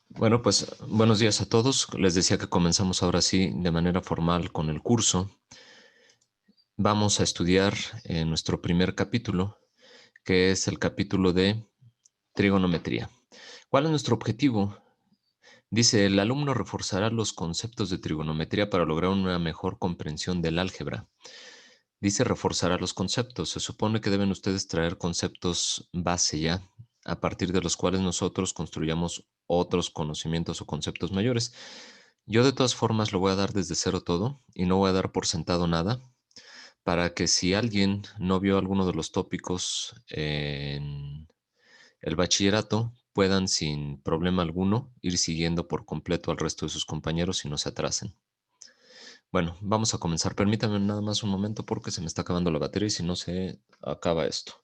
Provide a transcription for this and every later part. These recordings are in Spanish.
Bueno, pues buenos días a todos. Les decía que comenzamos ahora sí de manera formal con el curso. Vamos a estudiar nuestro primer capítulo, que es el capítulo de trigonometría. ¿Cuál es nuestro objetivo? Dice, el alumno reforzará los conceptos de trigonometría para lograr una mejor comprensión del álgebra. Dice reforzará los conceptos. Se supone que deben ustedes traer conceptos base ya, a partir de los cuales nosotros construyamos otros conocimientos o conceptos mayores. Yo de todas formas lo voy a dar desde cero todo y no voy a dar por sentado nada para que si alguien no vio alguno de los tópicos en el bachillerato, puedan sin problema alguno ir siguiendo por completo al resto de sus compañeros y no se atrasen. Bueno, vamos a comenzar. Permítame nada más un momento porque se me está acabando la batería y si no se acaba esto.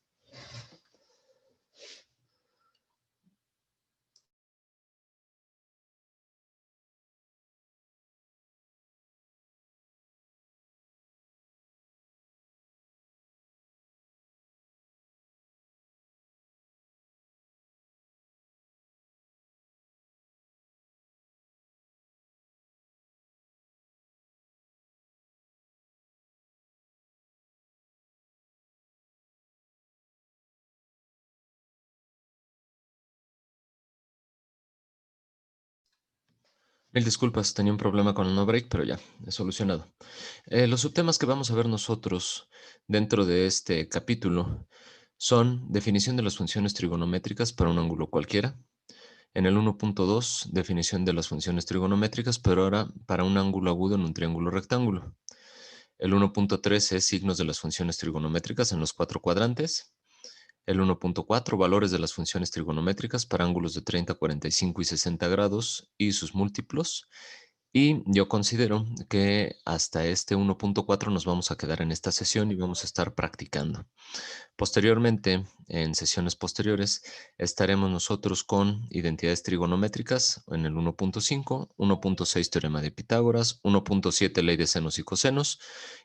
Mil disculpas, tenía un problema con el no break, pero ya, he solucionado. Los subtemas que vamos a ver nosotros dentro de este capítulo son definición de las funciones trigonométricas para un ángulo cualquiera. En el 1.2, definición de las funciones trigonométricas, pero ahora para un ángulo agudo en un triángulo rectángulo. El 1.3 es signos de las funciones trigonométricas en los cuatro cuadrantes. El 1.4, valores de las funciones trigonométricas para ángulos de 30, 45 y 60 grados y sus múltiplos. Y yo considero que hasta este 1.4 nos vamos a quedar en esta sesión y vamos a estar practicando. Posteriormente, en sesiones posteriores, estaremos nosotros con identidades trigonométricas en el 1.5, 1.6 teorema de Pitágoras, 1.7 ley de senos y cosenos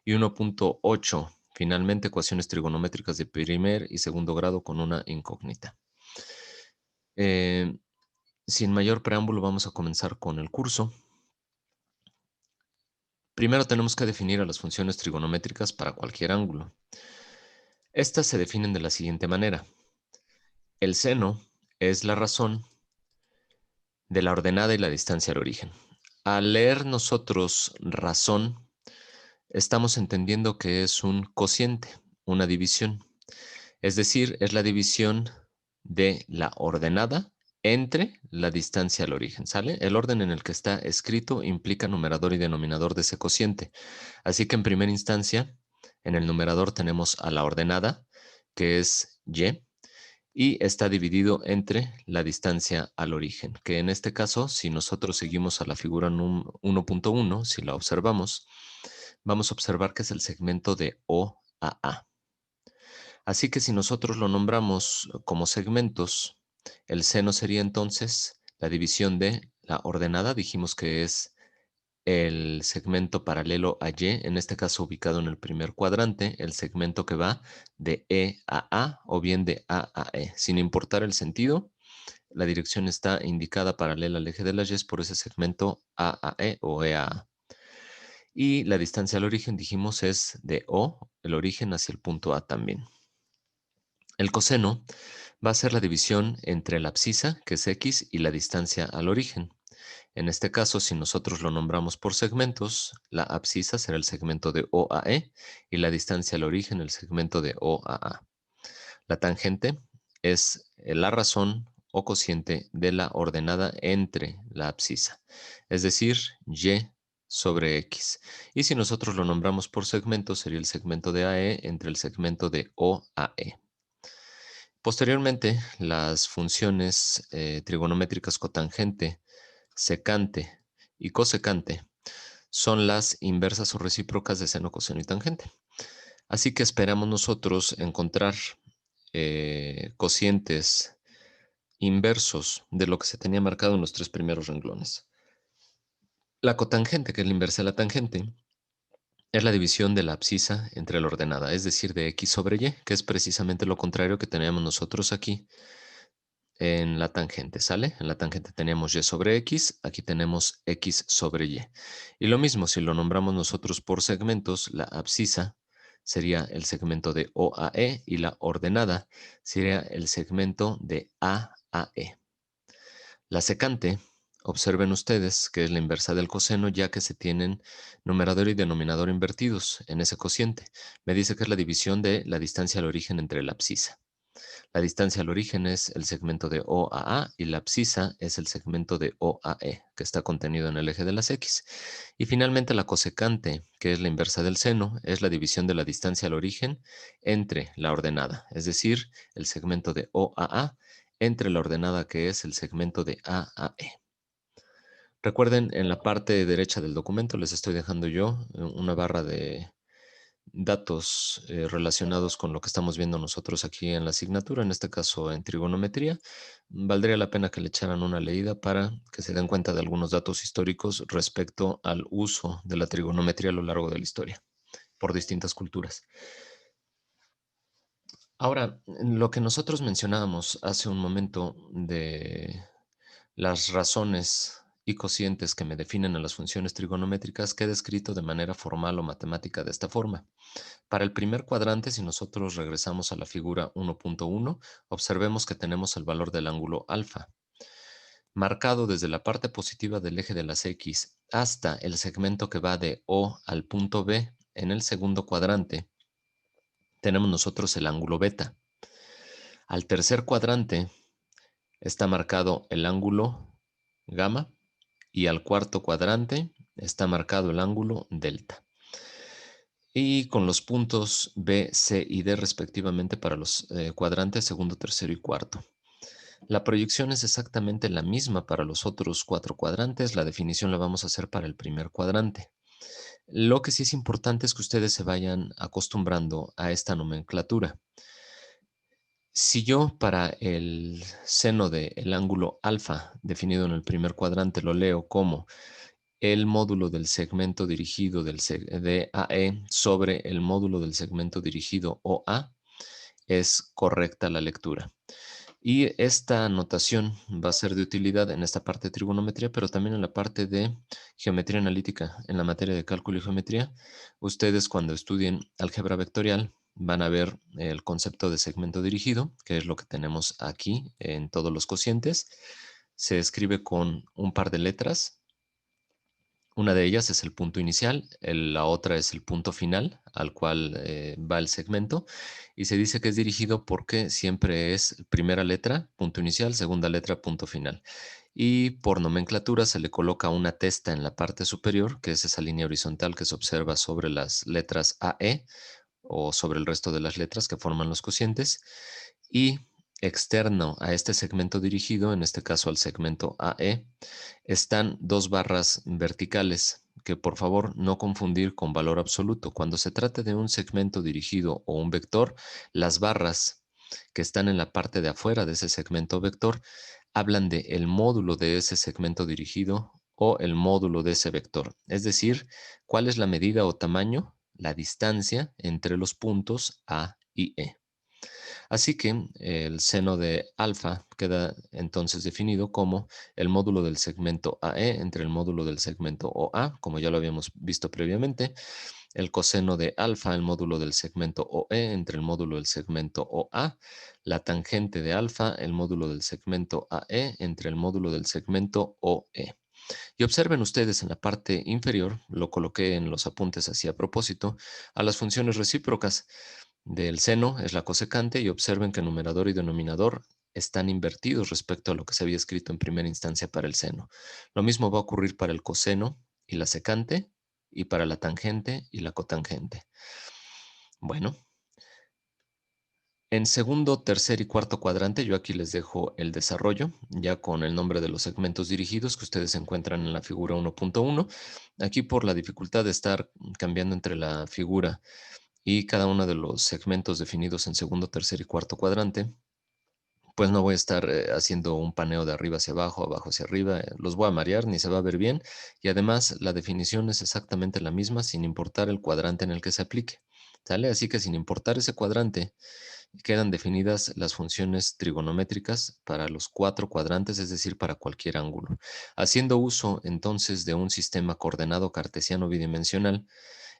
y 1.8 finalmente ecuaciones trigonométricas de primer y segundo grado con una incógnita. Eh, Sin mayor preámbulo, vamos a comenzar con el curso. Primero tenemos que definir a las funciones trigonométricas para cualquier ángulo. Estas se definen de la siguiente manera. El seno es la razón de la ordenada y la distancia al origen. Al leer nosotros razón, estamos entendiendo que es un cociente, una división. Es decir, es la división de la ordenada entre la distancia al origen, ¿sale? El orden en el que está escrito implica numerador y denominador de ese cociente. Así que en primera instancia, en el numerador tenemos a la ordenada, que es y, y está dividido entre la distancia al origen, que en este caso, si nosotros seguimos a la figura 1.1, si la observamos, vamos a observar que es el segmento de O a A. Así que si nosotros lo nombramos como segmentos, el seno sería entonces la división de la ordenada, dijimos que es el segmento paralelo a Y, en este caso ubicado en el primer cuadrante, el segmento que va de E a A o bien de A a E. Sin importar el sentido, la dirección está indicada paralela al eje de las Y por ese segmento A a E o E a A. Y la distancia al origen, dijimos, es de O, el origen hacia el punto A también. El coseno va a ser la división entre la abscisa, que es X, y la distancia al origen. En este caso, si nosotros lo nombramos por segmentos, la abscisa será el segmento de O a E y la distancia al origen el segmento de O a A. La tangente es la razón o cociente de la ordenada entre la abscisa, es decir, Y sobre X. Y si nosotros lo nombramos por segmentos, sería el segmento de AE entre el segmento de O a E. Posteriormente, las funciones trigonométricas cotangente, secante y cosecante son las inversas o recíprocas de seno, coseno y tangente. Así que esperamos nosotros encontrar cocientes inversos de lo que se tenía marcado en los tres primeros renglones. La cotangente, que es la inversa de la tangente, es la división de la abscisa entre la ordenada, es decir, de X sobre Y, que es precisamente lo contrario que teníamos nosotros aquí en la tangente, ¿sale? En la tangente teníamos y sobre x, aquí tenemos x sobre y. Y lo mismo, si lo nombramos nosotros por segmentos, la abscisa sería el segmento de O a E y la ordenada sería el segmento de A a E. La secante, observen ustedes que es la inversa del coseno, ya que se tienen numerador y denominador invertidos en ese cociente. Me dice que es la división de la distancia al origen entre la abscisa. La distancia al origen es el segmento de O a A y la abscisa es el segmento de O a E, que está contenido en el eje de las X. Y finalmente la cosecante, que es la inversa del seno, es la división de la distancia al origen entre la ordenada, es decir, el segmento de O a A entre la ordenada que es el segmento de A a E. Recuerden, en la parte derecha del documento les estoy dejando yo una barra de datos relacionados con lo que estamos viendo nosotros aquí en la asignatura, en este caso en trigonometría. Valdría la pena que le echaran una leída para que se den cuenta de algunos datos históricos respecto al uso de la trigonometría a lo largo de la historia por distintas culturas. Ahora, lo que nosotros mencionábamos hace un momento de las razones y cocientes que me definen a las funciones trigonométricas queda escrito de manera formal o matemática de esta forma. Para el primer cuadrante, si nosotros regresamos a la figura 1.1, observemos que tenemos el valor del ángulo alfa, marcado desde la parte positiva del eje de las X hasta el segmento que va de O al punto B en el segundo cuadrante. Tenemos nosotros el ángulo beta. Al tercer cuadrante está marcado el ángulo gamma y al cuarto cuadrante está marcado el ángulo delta. Y con los puntos B, C y D respectivamente para los cuadrantes segundo, tercero y cuarto. La proyección es exactamente la misma para los otros 4 cuadrantes. La definición la vamos a hacer para el primer cuadrante. Lo que sí es importante es que ustedes se vayan acostumbrando a esta nomenclatura. Si yo para el seno del ángulo alfa definido en el primer cuadrante lo leo como el módulo del segmento dirigido de AE sobre el módulo del segmento dirigido OA, es correcta la lectura. Y esta notación va a ser de utilidad en esta parte de trigonometría, pero también en la parte de geometría analítica, en la materia de cálculo y geometría. Ustedes cuando estudien álgebra vectorial van a ver el concepto de segmento dirigido, que es lo que tenemos aquí en todos los cocientes. Se escribe con un par de letras. Una de ellas es el punto inicial, la otra es el punto final al cual va el segmento y se dice que es dirigido porque siempre es primera letra, punto inicial, segunda letra, punto final. Y por nomenclatura se le coloca una testa en la parte superior, que es esa línea horizontal que se observa sobre las letras AE o sobre el resto de las letras que forman los cocientes. Y externo a este segmento dirigido, en este caso al segmento AE, están dos barras verticales que por favor no confundir con valor absoluto. Cuando se trate de un segmento dirigido o un vector, las barras que están en la parte de afuera de ese segmento vector hablan de el módulo de ese segmento dirigido o el módulo de ese vector. Es decir, cuál es la medida o tamaño, la distancia entre los puntos A y E. Así que el seno de alfa queda entonces definido como el módulo del segmento AE entre el módulo del segmento OA, como ya lo habíamos visto previamente. El coseno de alfa, el módulo del segmento OE entre el módulo del segmento OA. La tangente de alfa, el módulo del segmento AE entre el módulo del segmento OE. Y observen ustedes en la parte inferior, lo coloqué en los apuntes así a propósito, a las funciones recíprocas del seno es la cosecante y observen que numerador y denominador están invertidos respecto a lo que se había escrito en primera instancia para el seno. Lo mismo va a ocurrir para el coseno y la secante y para la tangente y la cotangente. Bueno, en segundo, tercer y cuarto cuadrante, yo aquí les dejo el desarrollo, ya con el nombre de los segmentos dirigidos que ustedes encuentran en la figura 1.1. Aquí por la dificultad de estar cambiando entre la figura y cada uno de los segmentos definidos en segundo, tercer y cuarto cuadrante, pues no voy a estar haciendo un paneo de arriba hacia abajo, abajo hacia arriba, los voy a marear, ni se va a ver bien, y además la definición es exactamente la misma sin importar el cuadrante en el que se aplique, ¿sale? Así que sin importar ese cuadrante, quedan definidas las funciones trigonométricas para los 4 cuadrantes, es decir, para cualquier ángulo. Haciendo uso entonces de un sistema coordenado cartesiano bidimensional,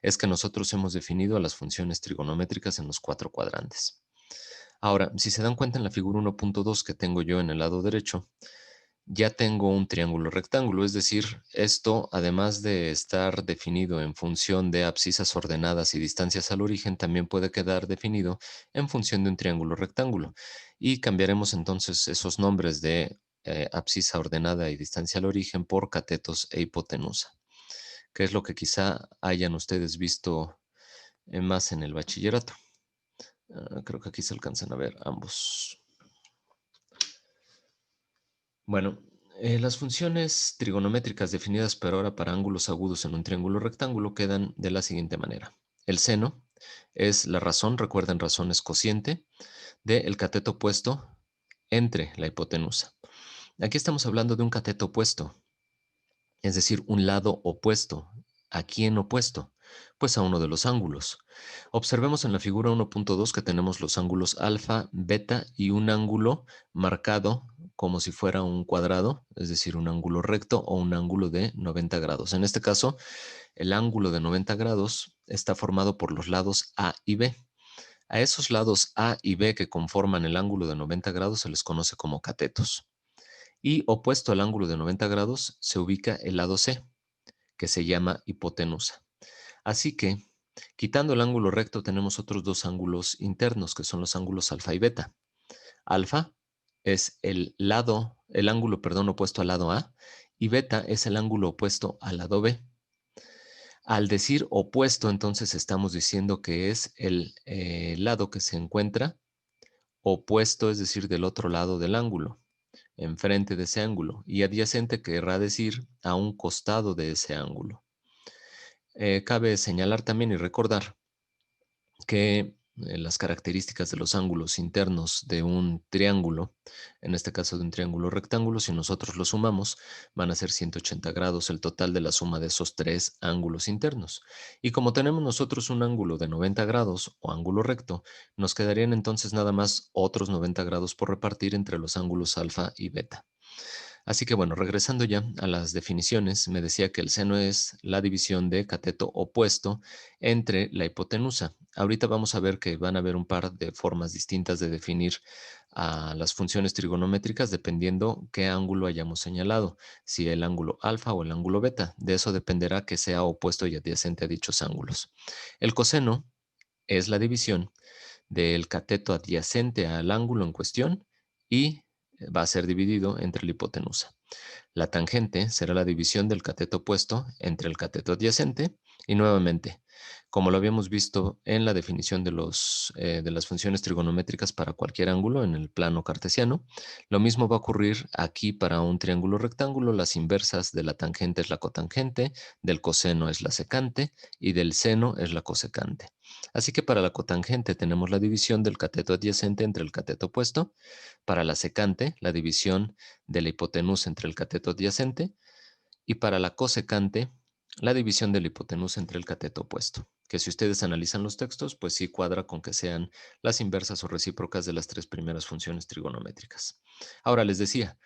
es que nosotros hemos definido las funciones trigonométricas en los 4 cuadrantes. Ahora, si se dan cuenta en la figura 1.2 que tengo yo en el lado derecho, ya tengo un triángulo rectángulo, es decir, esto, además de estar definido en función de abscisas ordenadas y distancias al origen, también puede quedar definido en función de un triángulo rectángulo. Y cambiaremos entonces esos nombres de abscisa ordenada y distancia al origen por catetos e hipotenusa, que es lo que quizá hayan ustedes visto más en el bachillerato. Creo que aquí se alcanzan a ver ambos. Bueno, las funciones trigonométricas definidas por ahora para ángulos agudos en un triángulo rectángulo quedan de la siguiente manera. El seno es la razón, recuerden, razón es cociente, del cateto opuesto entre la hipotenusa. Aquí estamos hablando de un cateto opuesto, es decir, un lado opuesto. ¿A quién opuesto? Pues a uno de los ángulos. Observemos en la figura 1.2 que tenemos los ángulos alfa, beta y un ángulo marcado como si fuera un cuadrado, es decir, un ángulo recto o un ángulo de 90 grados. En este caso, el ángulo de 90 grados está formado por los lados A y B. A esos lados A y B que conforman el ángulo de 90 grados se les conoce como catetos. Y opuesto al ángulo de 90 grados se ubica el lado C, que se llama hipotenusa. Así que, quitando el ángulo recto, tenemos otros dos ángulos internos, que son los ángulos alfa y beta. Alfa es el ángulo, perdón, opuesto al lado A, y beta es el ángulo opuesto al lado B. Al decir opuesto, entonces estamos diciendo que es el lado que se encuentra opuesto, es decir, del otro lado del ángulo, enfrente de ese ángulo, y adyacente querrá decir a un costado de ese ángulo. Cabe señalar también y recordar que las características de los ángulos internos de un triángulo, en este caso de un triángulo rectángulo, si nosotros lo sumamos, van a ser 180 grados el total de la suma de esos tres ángulos internos. Y como tenemos nosotros un ángulo de 90 grados o ángulo recto, nos quedarían entonces nada más otros 90 grados por repartir entre los ángulos alfa y beta. Así que bueno, regresando ya a las definiciones, me decía que el seno es la división de cateto opuesto entre la hipotenusa. Ahorita vamos a ver que van a haber un par de formas distintas de definir a las funciones trigonométricas dependiendo qué ángulo hayamos señalado, si el ángulo alfa o el ángulo beta. De eso dependerá que sea opuesto y adyacente a dichos ángulos. El coseno es la división del cateto adyacente al ángulo en cuestión y va a ser dividido entre la hipotenusa. La tangente será la división del cateto opuesto entre el cateto adyacente y nuevamente, como lo habíamos visto en la definición de las funciones trigonométricas para cualquier ángulo en el plano cartesiano, lo mismo va a ocurrir aquí para un triángulo rectángulo. Las inversas de la tangente es la cotangente, del coseno es la secante y del seno es la cosecante. Así que para la cotangente tenemos la división del cateto adyacente entre el cateto opuesto, para la secante la división de la hipotenusa entre el cateto adyacente y para la cosecante la división de la hipotenusa entre el cateto opuesto, que si ustedes analizan los textos, pues sí cuadra con que sean las inversas o recíprocas de las tres primeras funciones trigonométricas. Ahora les decía,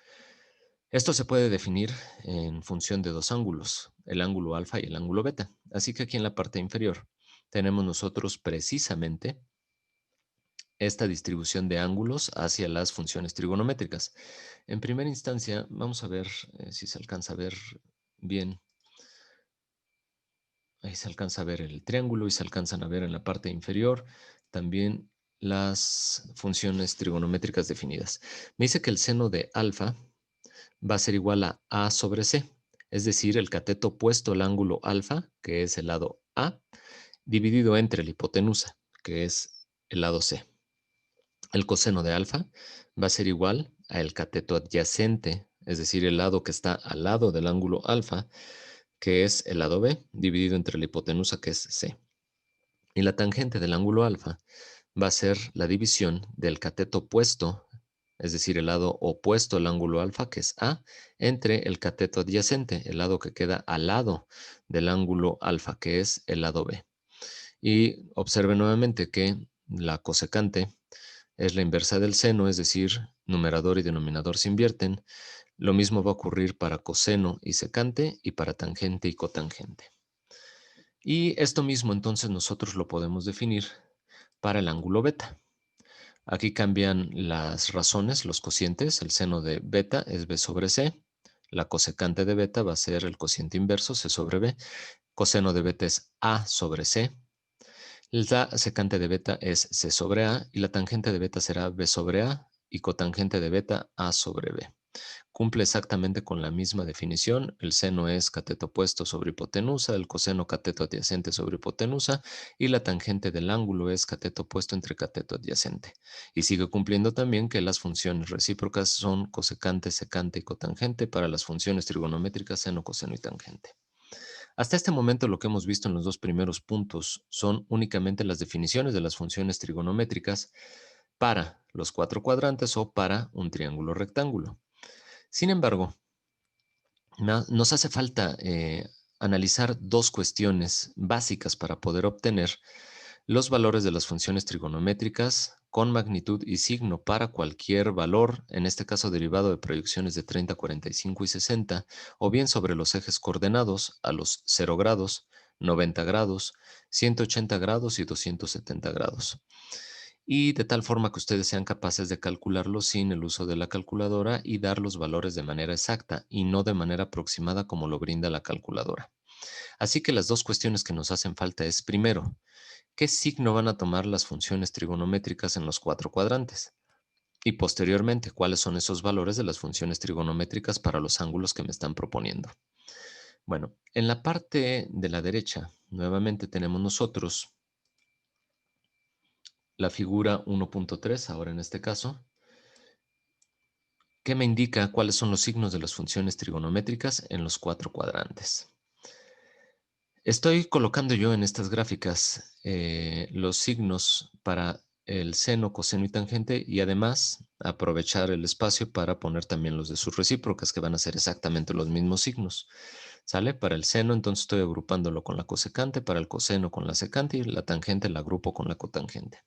esto se puede definir en función de dos ángulos, el ángulo alfa y el ángulo beta. Así que aquí en la parte inferior tenemos nosotros precisamente esta distribución de ángulos hacia las funciones trigonométricas. En primera instancia, vamos a ver si se alcanza a ver bien. Ahí se alcanza a ver el triángulo y se alcanzan a ver en la parte inferior también las funciones trigonométricas definidas. Me dice que el seno de alfa va a ser igual a sobre c, es decir, el cateto opuesto al ángulo alfa, que es el lado A, dividido entre la hipotenusa, que es el lado C. El coseno de alfa va a ser igual al cateto adyacente, es decir, el lado que está al lado del ángulo alfa, que es el lado B, dividido entre la hipotenusa, que es C. Y la tangente del ángulo alfa va a ser la división del cateto opuesto, es decir, el lado opuesto al ángulo alfa, que es A, entre el cateto adyacente, el lado que queda al lado del ángulo alfa, que es el lado B. Y observe nuevamente que la cosecante es la inversa del seno, es decir, numerador y denominador se invierten. Lo mismo va a ocurrir para coseno y secante y para tangente y cotangente. Y esto mismo entonces nosotros lo podemos definir para el ángulo beta. Aquí cambian las razones, los cocientes. El seno de beta es b sobre c. La cosecante de beta va a ser el cociente inverso, c sobre b. Coseno de beta es a sobre c. La secante de beta es c sobre a y la tangente de beta será b sobre a y cotangente de beta a sobre b. Cumple exactamente con la misma definición. El seno es cateto opuesto sobre hipotenusa, el coseno cateto adyacente sobre hipotenusa y la tangente del ángulo es cateto opuesto entre cateto adyacente. Y sigue cumpliendo también que las funciones recíprocas son cosecante, secante y cotangente para las funciones trigonométricas seno, coseno y tangente. Hasta este momento lo que hemos visto en los dos primeros puntos son únicamente las definiciones de las funciones trigonométricas para los cuatro cuadrantes o para un triángulo rectángulo. Sin embargo, nos hace falta analizar dos cuestiones básicas para poder obtener los valores de las funciones trigonométricas con magnitud y signo para cualquier valor, en este caso derivado de proyecciones de 30, 45 y 60, o bien sobre los ejes coordenados a los 0 grados, 90 grados, 180 grados y 270 grados. Y de tal forma que ustedes sean capaces de calcularlo sin el uso de la calculadora y dar los valores de manera exacta y no de manera aproximada como lo brinda la calculadora. Así que las dos cuestiones que nos hacen falta es, primero, ¿qué signo van a tomar las funciones trigonométricas en los cuatro cuadrantes? Y posteriormente, ¿cuáles son esos valores de las funciones trigonométricas para los ángulos que me están proponiendo? Bueno, en la parte de la derecha, nuevamente tenemos nosotros la figura 1.3, ahora en este caso, que me indica cuáles son los signos de las funciones trigonométricas en los cuatro cuadrantes. Estoy colocando yo en estas gráficas los signos para el seno, coseno y tangente y además aprovechar el espacio para poner también los de sus recíprocas que van a ser exactamente los mismos signos. ¿Sale? Para el seno entonces estoy agrupándolo con la cosecante, para el coseno con la secante y la tangente la agrupo con la cotangente.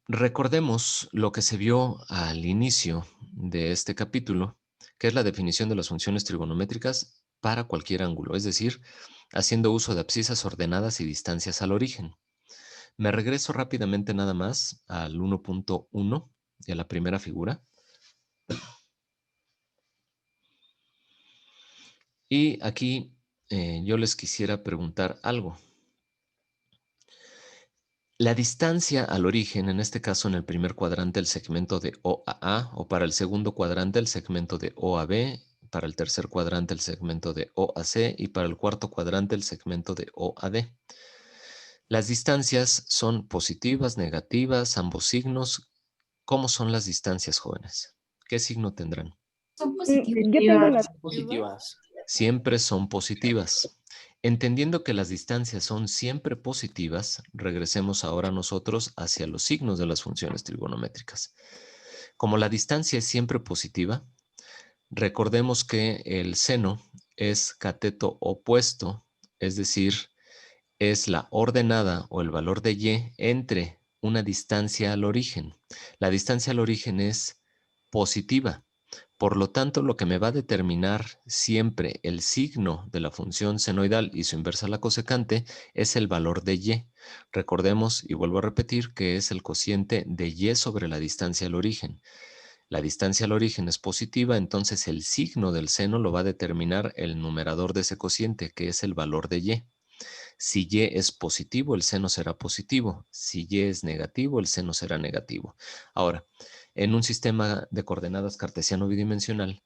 Recordemos lo que se vio al inicio de este capítulo, que es la definición de las funciones trigonométricas para cualquier ángulo, es decir, haciendo uso de abscisas ordenadas y distancias al origen. Me regreso rápidamente nada más al 1.1 y a la primera figura. Y aquí yo les quisiera preguntar algo. La distancia al origen, en este caso en el primer cuadrante el segmento de O a A, o para el segundo cuadrante el segmento de O a B, para el tercer cuadrante el segmento de O a C y para el cuarto cuadrante el segmento de O a D. Las distancias son positivas, negativas, ambos signos. ¿Cómo son las distancias, jóvenes? ¿Qué signo tendrán? Son Yo tengo la positivas. duda. Siempre son positivas. Entendiendo que las distancias son siempre positivas, regresemos ahora nosotros hacia los signos de las funciones trigonométricas. Como la distancia es siempre positiva, recordemos que el seno es cateto opuesto, es decir, es la ordenada o el valor de y entre una distancia al origen. La distancia al origen es positiva. Por lo tanto, lo que me va a determinar siempre el signo de la función senoidal y su inversa la cosecante es el valor de y. Recordemos, y vuelvo a repetir, que es el cociente de y sobre la distancia al origen. La distancia al origen es positiva, entonces el signo del seno lo va a determinar el numerador de ese cociente, que es el valor de y. Si y es positivo, el seno será positivo. Si y es negativo, el seno será negativo. Ahora, en un sistema de coordenadas cartesiano bidimensional,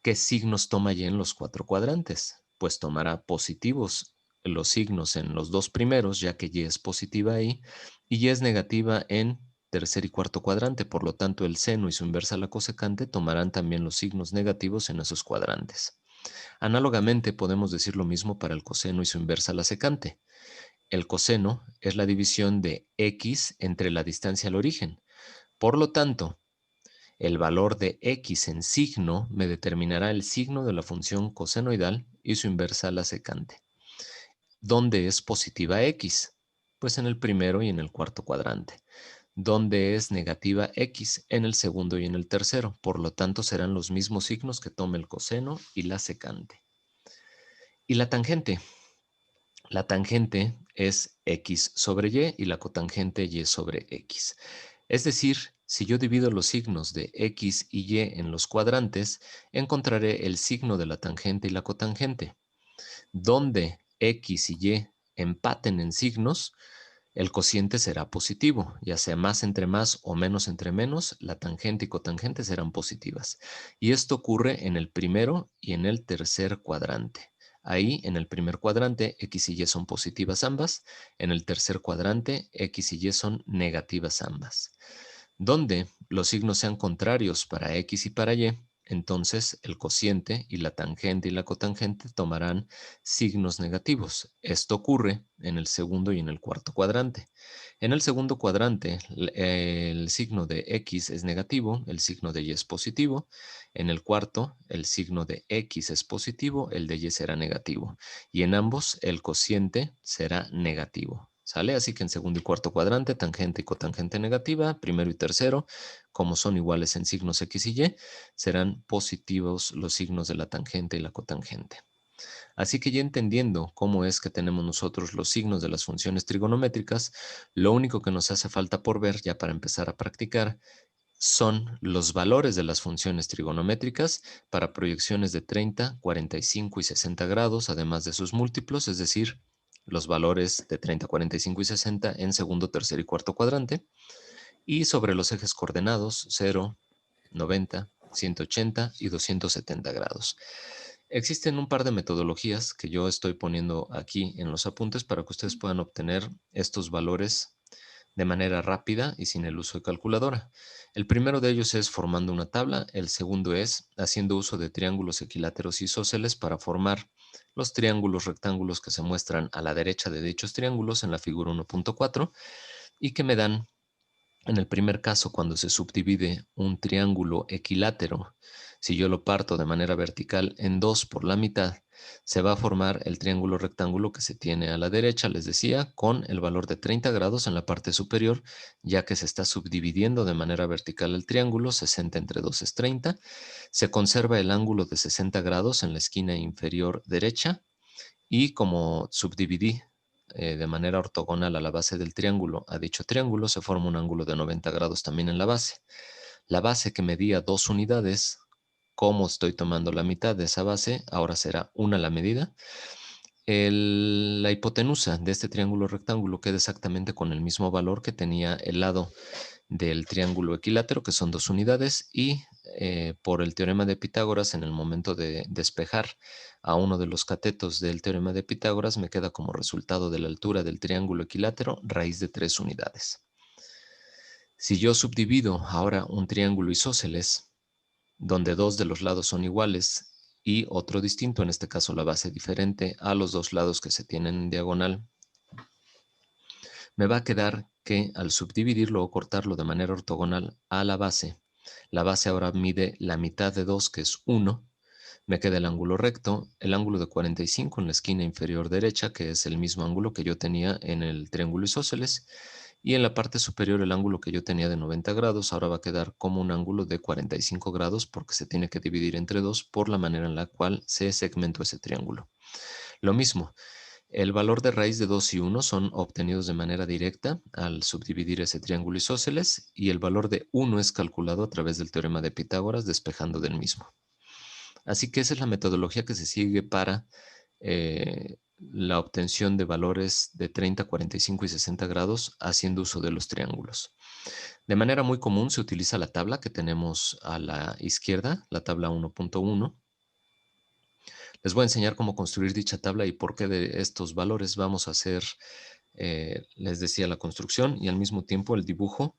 ¿qué signos toma y en los cuatro cuadrantes? Pues tomará positivos los signos en los dos primeros, ya que y es positiva ahí, y y es negativa en tercer y cuarto cuadrante. Por lo tanto, el seno y su inversa la cosecante tomarán también los signos negativos en esos cuadrantes. Análogamente, podemos decir lo mismo para el coseno y su inversa la secante. El coseno es la división de x entre la distancia al origen. Por lo tanto, el valor de x en signo me determinará el signo de la función cosenoidal y su inversa la secante. ¿Dónde es positiva x? Pues en el primero y en el cuarto cuadrante. ¿Dónde es negativa x? En el segundo y en el tercero. Por lo tanto, serán los mismos signos que tome el coseno y la secante. Y la tangente. La tangente es x sobre y la cotangente y sobre x. Es decir, si yo divido los signos de x y y en los cuadrantes, encontraré el signo de la tangente y la cotangente. Donde x y y empaten en signos, el cociente será positivo, ya sea más entre más o menos entre menos, la tangente y cotangente serán positivas. Y esto ocurre en el primero y en el tercer cuadrante. Ahí, en el primer cuadrante, x y y son positivas ambas. En el tercer cuadrante, x y y son negativas ambas. Donde los signos sean contrarios para x y para y, entonces el cociente y la tangente y la cotangente tomarán signos negativos. Esto ocurre en el segundo y en el cuarto cuadrante. En el segundo cuadrante, el signo de x es negativo, el signo de y es positivo. En el cuarto, el signo de x es positivo, el de y será negativo. Y en ambos, el cociente será negativo. ¿Sale? Así que en segundo y cuarto cuadrante, tangente y cotangente negativa, primero y tercero, como son iguales en signos x y y, serán positivos los signos de la tangente y la cotangente. Así que ya entendiendo cómo es que tenemos nosotros los signos de las funciones trigonométricas, lo único que nos hace falta por ver ya para empezar a practicar son los valores de las funciones trigonométricas para proyecciones de 30, 45 y 60 grados, además de sus múltiplos, es decir, los valores de 30, 45 y 60 en segundo, tercer y cuarto cuadrante, y sobre los ejes coordenados 0, 90, 180 y 270 grados. Existen un par de metodologías que yo estoy poniendo aquí en los apuntes para que ustedes puedan obtener estos valores de manera rápida y sin el uso de calculadora. El primero de ellos es formando una tabla, el segundo es haciendo uso de triángulos equiláteros isósceles para formar los triángulos rectángulos que se muestran a la derecha de dichos triángulos en la figura 1.4 y que me dan, en el primer caso, cuando se subdivide un triángulo equilátero, si yo lo parto de manera vertical en dos por la mitad, se va a formar el triángulo rectángulo que se tiene a la derecha, les decía, con el valor de 30 grados en la parte superior, ya que se está subdividiendo de manera vertical el triángulo, 60 entre 2 es 30. Se conserva el ángulo de 60 grados en la esquina inferior derecha y como subdividí de manera ortogonal a la base del triángulo a dicho triángulo, se forma un ángulo de 90 grados también en la base. La base que medía 2 unidades, como estoy tomando la mitad de esa base, ahora será 1 la medida. La hipotenusa de este triángulo rectángulo queda exactamente con el mismo valor que tenía el lado del triángulo equilátero, que son 2 unidades, y por el teorema de Pitágoras, en el momento de despejar a uno de los catetos del teorema de Pitágoras, me queda como resultado de la altura del triángulo equilátero raíz de 3 unidades. Si yo subdivido ahora un triángulo isósceles, donde dos de los lados son iguales y otro distinto, en este caso la base diferente a los dos lados que se tienen en diagonal, me va a quedar que al subdividirlo o cortarlo de manera ortogonal a la base ahora mide la mitad de 2, que es 1, me queda el ángulo recto, el ángulo de 45 en la esquina inferior derecha, que es el mismo ángulo que yo tenía en el triángulo isósceles, y en la parte superior el ángulo que yo tenía de 90 grados ahora va a quedar como un ángulo de 45 grados porque se tiene que dividir entre 2 por la manera en la cual se segmentó ese triángulo. Lo mismo, el valor de raíz de 2 y 1 son obtenidos de manera directa al subdividir ese triángulo isósceles y el valor de 1 es calculado a través del teorema de Pitágoras despejando del mismo. Así que esa es la metodología que se sigue para la obtención de valores de 30, 45 y 60 grados haciendo uso de los triángulos. De manera muy común se utiliza la tabla que tenemos a la izquierda, la tabla 1.1. Les voy a enseñar cómo construir dicha tabla y por qué de estos valores vamos a hacer, les decía, la construcción y al mismo tiempo el dibujo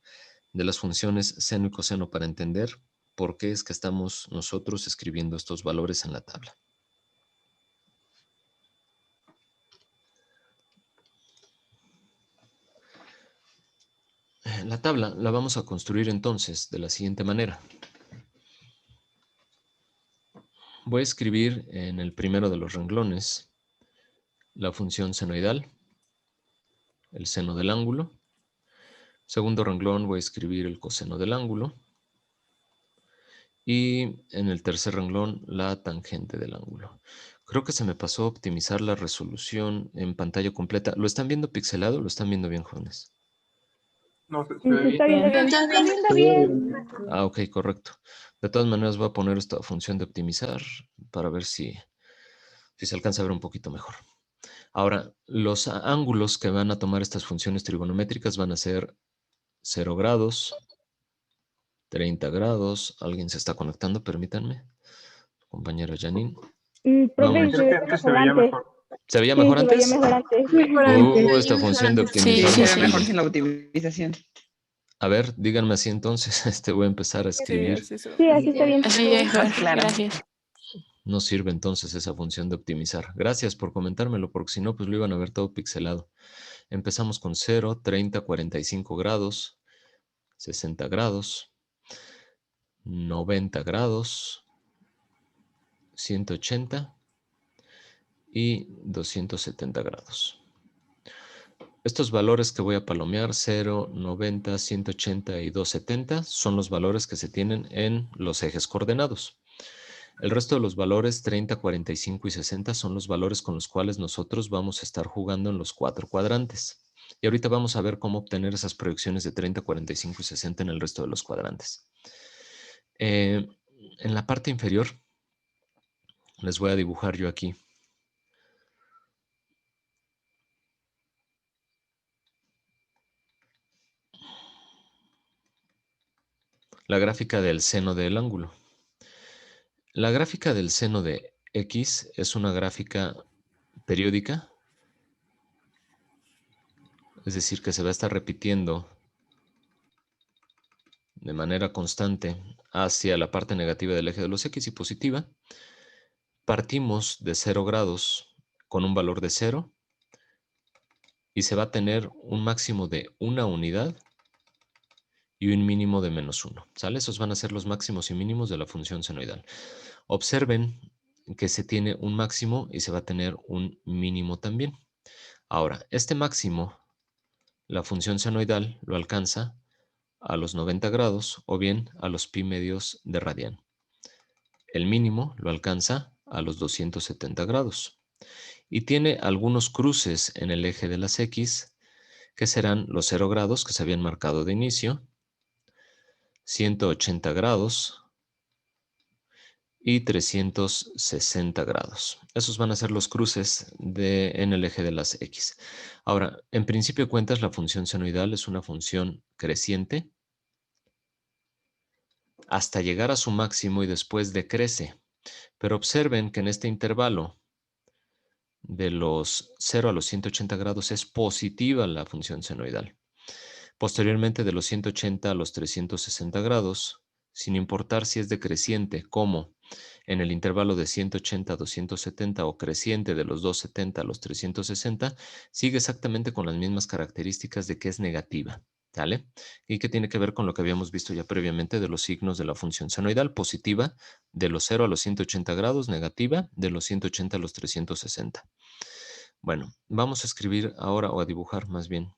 de las funciones seno y coseno para entender por qué es que estamos nosotros escribiendo estos valores en la tabla. La tabla la vamos a construir entonces de la siguiente manera. Voy a escribir en el primero de los renglones la función senoidal, el seno del ángulo. Segundo renglón voy a escribir el coseno del ángulo. Y en el tercer renglón, la tangente del ángulo. Creo que se me pasó optimizar la resolución en pantalla completa. ¿Lo están viendo pixelado o lo están viendo bien, jóvenes? No sé, Se está viendo bien. Se está viendo bien. Ah, ok, correcto. De todas maneras voy a poner esta función de optimizar para ver si se alcanza a ver un poquito mejor. Ahora, los ángulos que van a tomar estas funciones trigonométricas van a ser 0 grados, 30 grados. Alguien se está conectando, permítanme. Compañero Janine. Profe, se veía que se mejor veía antes. mejor. ¿Se veía Sí, mejor se veía antes? mejor antes. Esta función de Sí, optimizar se nos ve pide. mejor sin la optimización. A ver, díganme así entonces. Voy a empezar a escribir. Sí, así está bien. Así es, Más claro. gracias. No sirve entonces esa función de optimizar. Gracias por comentármelo, porque si no, pues lo iban a ver todo pixelado. Empezamos con 0, 30, 45 grados, 60 grados, 90 grados, 180 y 270 grados. Estos valores que voy a palomear, 0, 90, 180 y 270, son los valores que se tienen en los ejes coordenados. El resto de los valores, 30, 45 y 60, son los valores con los cuales nosotros vamos a estar jugando en los 4 cuadrantes. Y ahorita vamos a ver cómo obtener esas proyecciones de 30, 45 y 60 en el resto de los cuadrantes. En la parte inferior, les voy a dibujar yo aquí la gráfica del seno del ángulo. La gráfica del seno de X es una gráfica periódica, es decir, que se va a estar repitiendo de manera constante hacia la parte negativa del eje de los X y positiva. Partimos de 0 grados con un valor de 0 y se va a tener un máximo de 1 unidad y un mínimo de -1. ¿Sale? Esos van a ser los máximos y mínimos de la función senoidal. Observen que se tiene un máximo y se va a tener un mínimo también. Ahora, este máximo, la función senoidal lo alcanza a los 90 grados o bien a los pi medios de radian. El mínimo lo alcanza a los 270 grados. Y tiene algunos cruces en el eje de las X, que serán los 0 grados que se habían marcado de inicio, 180 grados y 360 grados. Esos van a ser los cruces en el eje de las X. Ahora, en principio de cuentas, la función senoidal es una función creciente hasta llegar a su máximo y después decrece. Pero observen que en este intervalo de los 0 a los 180 grados es positiva la función senoidal. Posteriormente, de los 180 a los 360 grados, sin importar si es decreciente, como en el intervalo de 180 a 270 o creciente de los 270 a los 360, sigue exactamente con las mismas características de que es negativa. ¿Vale? Y que tiene que ver con lo que habíamos visto ya previamente de los signos de la función senoidal: positiva de los 0 a los 180 grados, negativa de los 180 a los 360. Bueno, vamos a escribir ahora, o a dibujar más bien,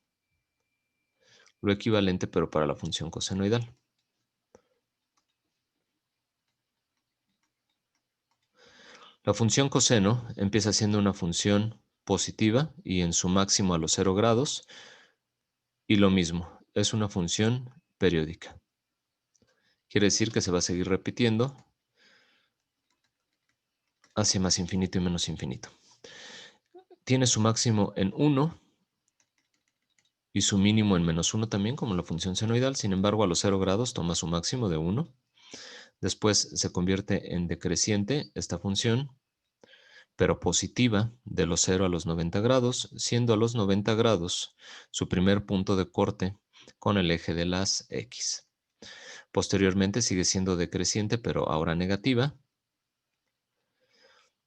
lo equivalente pero para la función cosenoidal. La función coseno empieza siendo una función positiva y en su máximo a los 0 grados, y lo mismo, es una función periódica. Quiere decir que se va a seguir repitiendo hacia más infinito y menos infinito. Tiene su máximo en 1 y su mínimo en -1 también, como la función senoidal. Sin embargo, a los 0 grados toma su máximo de 1. Después se convierte en decreciente esta función, pero positiva de los 0 a los 90 grados, siendo a los 90 grados su primer punto de corte con el eje de las X. Posteriormente sigue siendo decreciente, pero ahora negativa,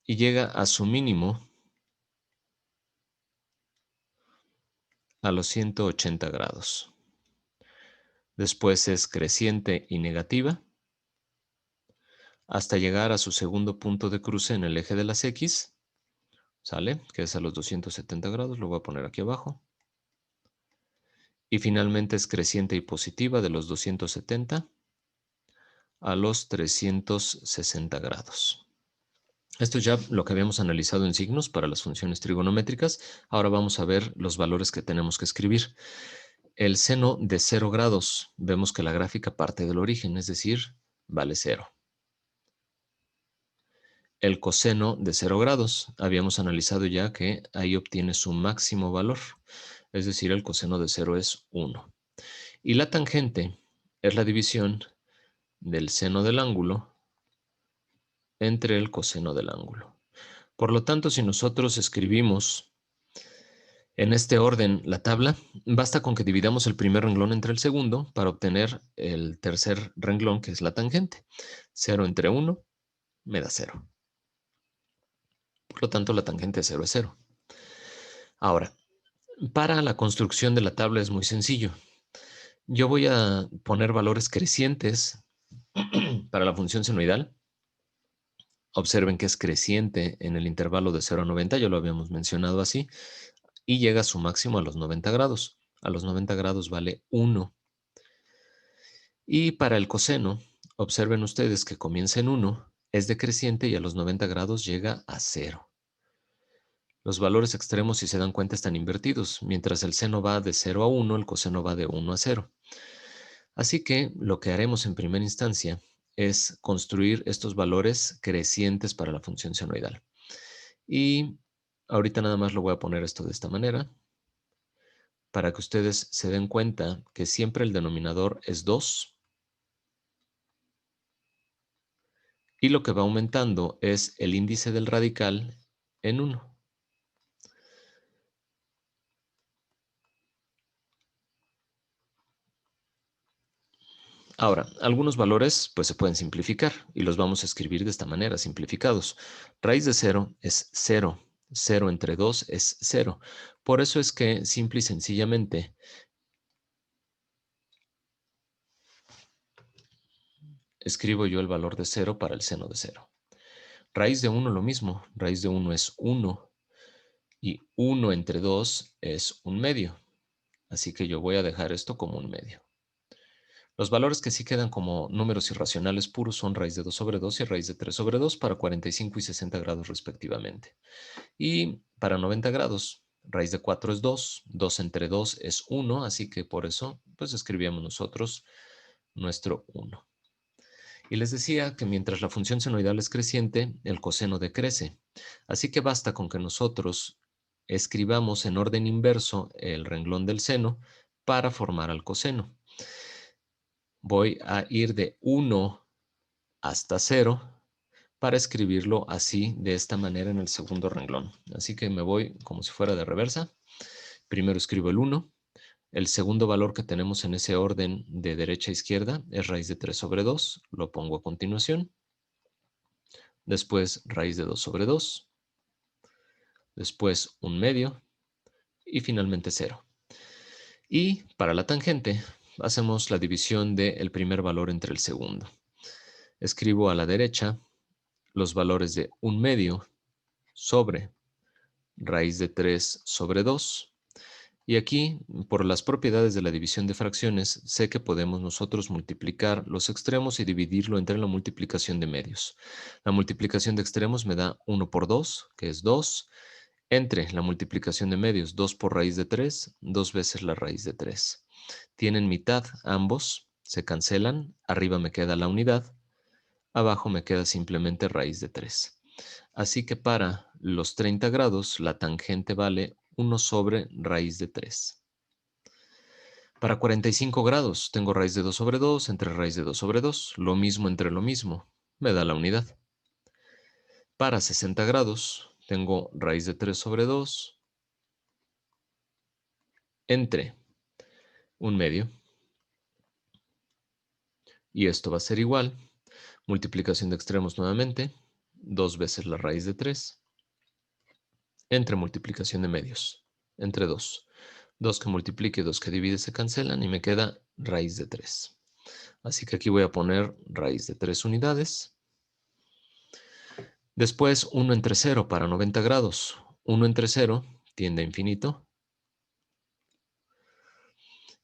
y llega a su mínimo a los 180 grados. Después es creciente y negativa, hasta llegar a su segundo punto de cruce en el eje de las X, ¿sale? Que es a los 270 grados, lo voy a poner aquí abajo. Y finalmente es creciente y positiva de los 270 a los 360 grados. Esto es ya lo que habíamos analizado en signos para las funciones trigonométricas. Ahora vamos a ver los valores que tenemos que escribir. El seno de 0 grados, vemos que la gráfica parte del origen, es decir, vale 0. El coseno de 0 grados, habíamos analizado ya que ahí obtiene su máximo valor, es decir, el coseno de 0 es 1. Y la tangente es la división del seno del ángulo entre el coseno del ángulo. Por lo tanto, si nosotros escribimos en este orden la tabla, basta con que dividamos el primer renglón entre el segundo para obtener el tercer renglón, que es la tangente. 0 entre 1 me da 0. Por lo tanto, la tangente de 0 es 0. Ahora, para la construcción de la tabla es muy sencillo. Yo voy a poner valores crecientes para la función senoidal. Observen que es creciente en el intervalo de 0 a 90, ya lo habíamos mencionado así, y llega a su máximo a los 90 grados. A los 90 grados vale 1. Y para el coseno, observen ustedes que comienza en 1, es decreciente y a los 90 grados llega a 0. Los valores extremos, si se dan cuenta, están invertidos. Mientras el seno va de 0 a 1, el coseno va de 1 a 0. Así que lo que haremos en primera instancia es construir estos valores crecientes para la función senoidal. Y ahorita nada más lo voy a poner esto de esta manera, para que ustedes se den cuenta que siempre el denominador es 2 y lo que va aumentando es el índice del radical en 1. Ahora, algunos valores pues se pueden simplificar y los vamos a escribir de esta manera, simplificados. Raíz de 0 es 0. 0 entre 2 es 0. Por eso es que simple y sencillamente escribo yo el valor de 0 para el seno de 0. Raíz de 1 lo mismo. Raíz de 1 es 1 y 1 entre 2 es 1 medio. Así que yo voy a dejar esto como 1 medio. Los valores que sí quedan como números irracionales puros son raíz de 2 sobre 2 y raíz de 3 sobre 2 para 45 y 60 grados respectivamente. Y para 90 grados, raíz de 4 es 2, 2 entre 2 es 1, así que por eso pues escribíamos nosotros nuestro 1. Y les decía que mientras la función senoidal es creciente, el coseno decrece. Así que basta con que nosotros escribamos en orden inverso el renglón del seno para formar al coseno. Voy a ir de 1 hasta 0 para escribirlo así, de esta manera en el segundo renglón. Así que me voy como si fuera de reversa. Primero escribo el 1. El segundo valor que tenemos en ese orden de derecha a izquierda es raíz de 3 sobre 2. Lo pongo a continuación. Después raíz de 2 sobre 2. Después 1 medio. Y finalmente 0. Y para la tangente hacemos la división del primer valor entre el segundo. Escribo a la derecha los valores de 1 medio sobre raíz de 3 sobre 2. Y aquí, por las propiedades de la división de fracciones, sé que podemos nosotros multiplicar los extremos y dividirlo entre la multiplicación de medios. La multiplicación de extremos me da 1 por 2, que es 2, entre la multiplicación de medios, 2 por raíz de 3, 2 veces la raíz de 3. Tienen mitad ambos, se cancelan, arriba me queda la unidad, abajo me queda simplemente raíz de 3. Así que para los 30 grados la tangente vale 1 sobre raíz de 3. Para 45 grados tengo raíz de 2 sobre 2 entre raíz de 2 sobre 2. Lo mismo entre lo mismo. Me da la unidad. Para 60 grados tengo raíz de 3 sobre 2 entre 1 medio. Y esto va a ser igual. Multiplicación de extremos nuevamente. 2 veces la raíz de 3. Entre multiplicación de medios. Entre 2. 2 que multiplique, 2 que divide se cancelan y me queda raíz de 3. Así que aquí voy a poner raíz de 3 unidades. Después 1 entre 0 para 90 grados. 1 entre 0 tiende a infinito.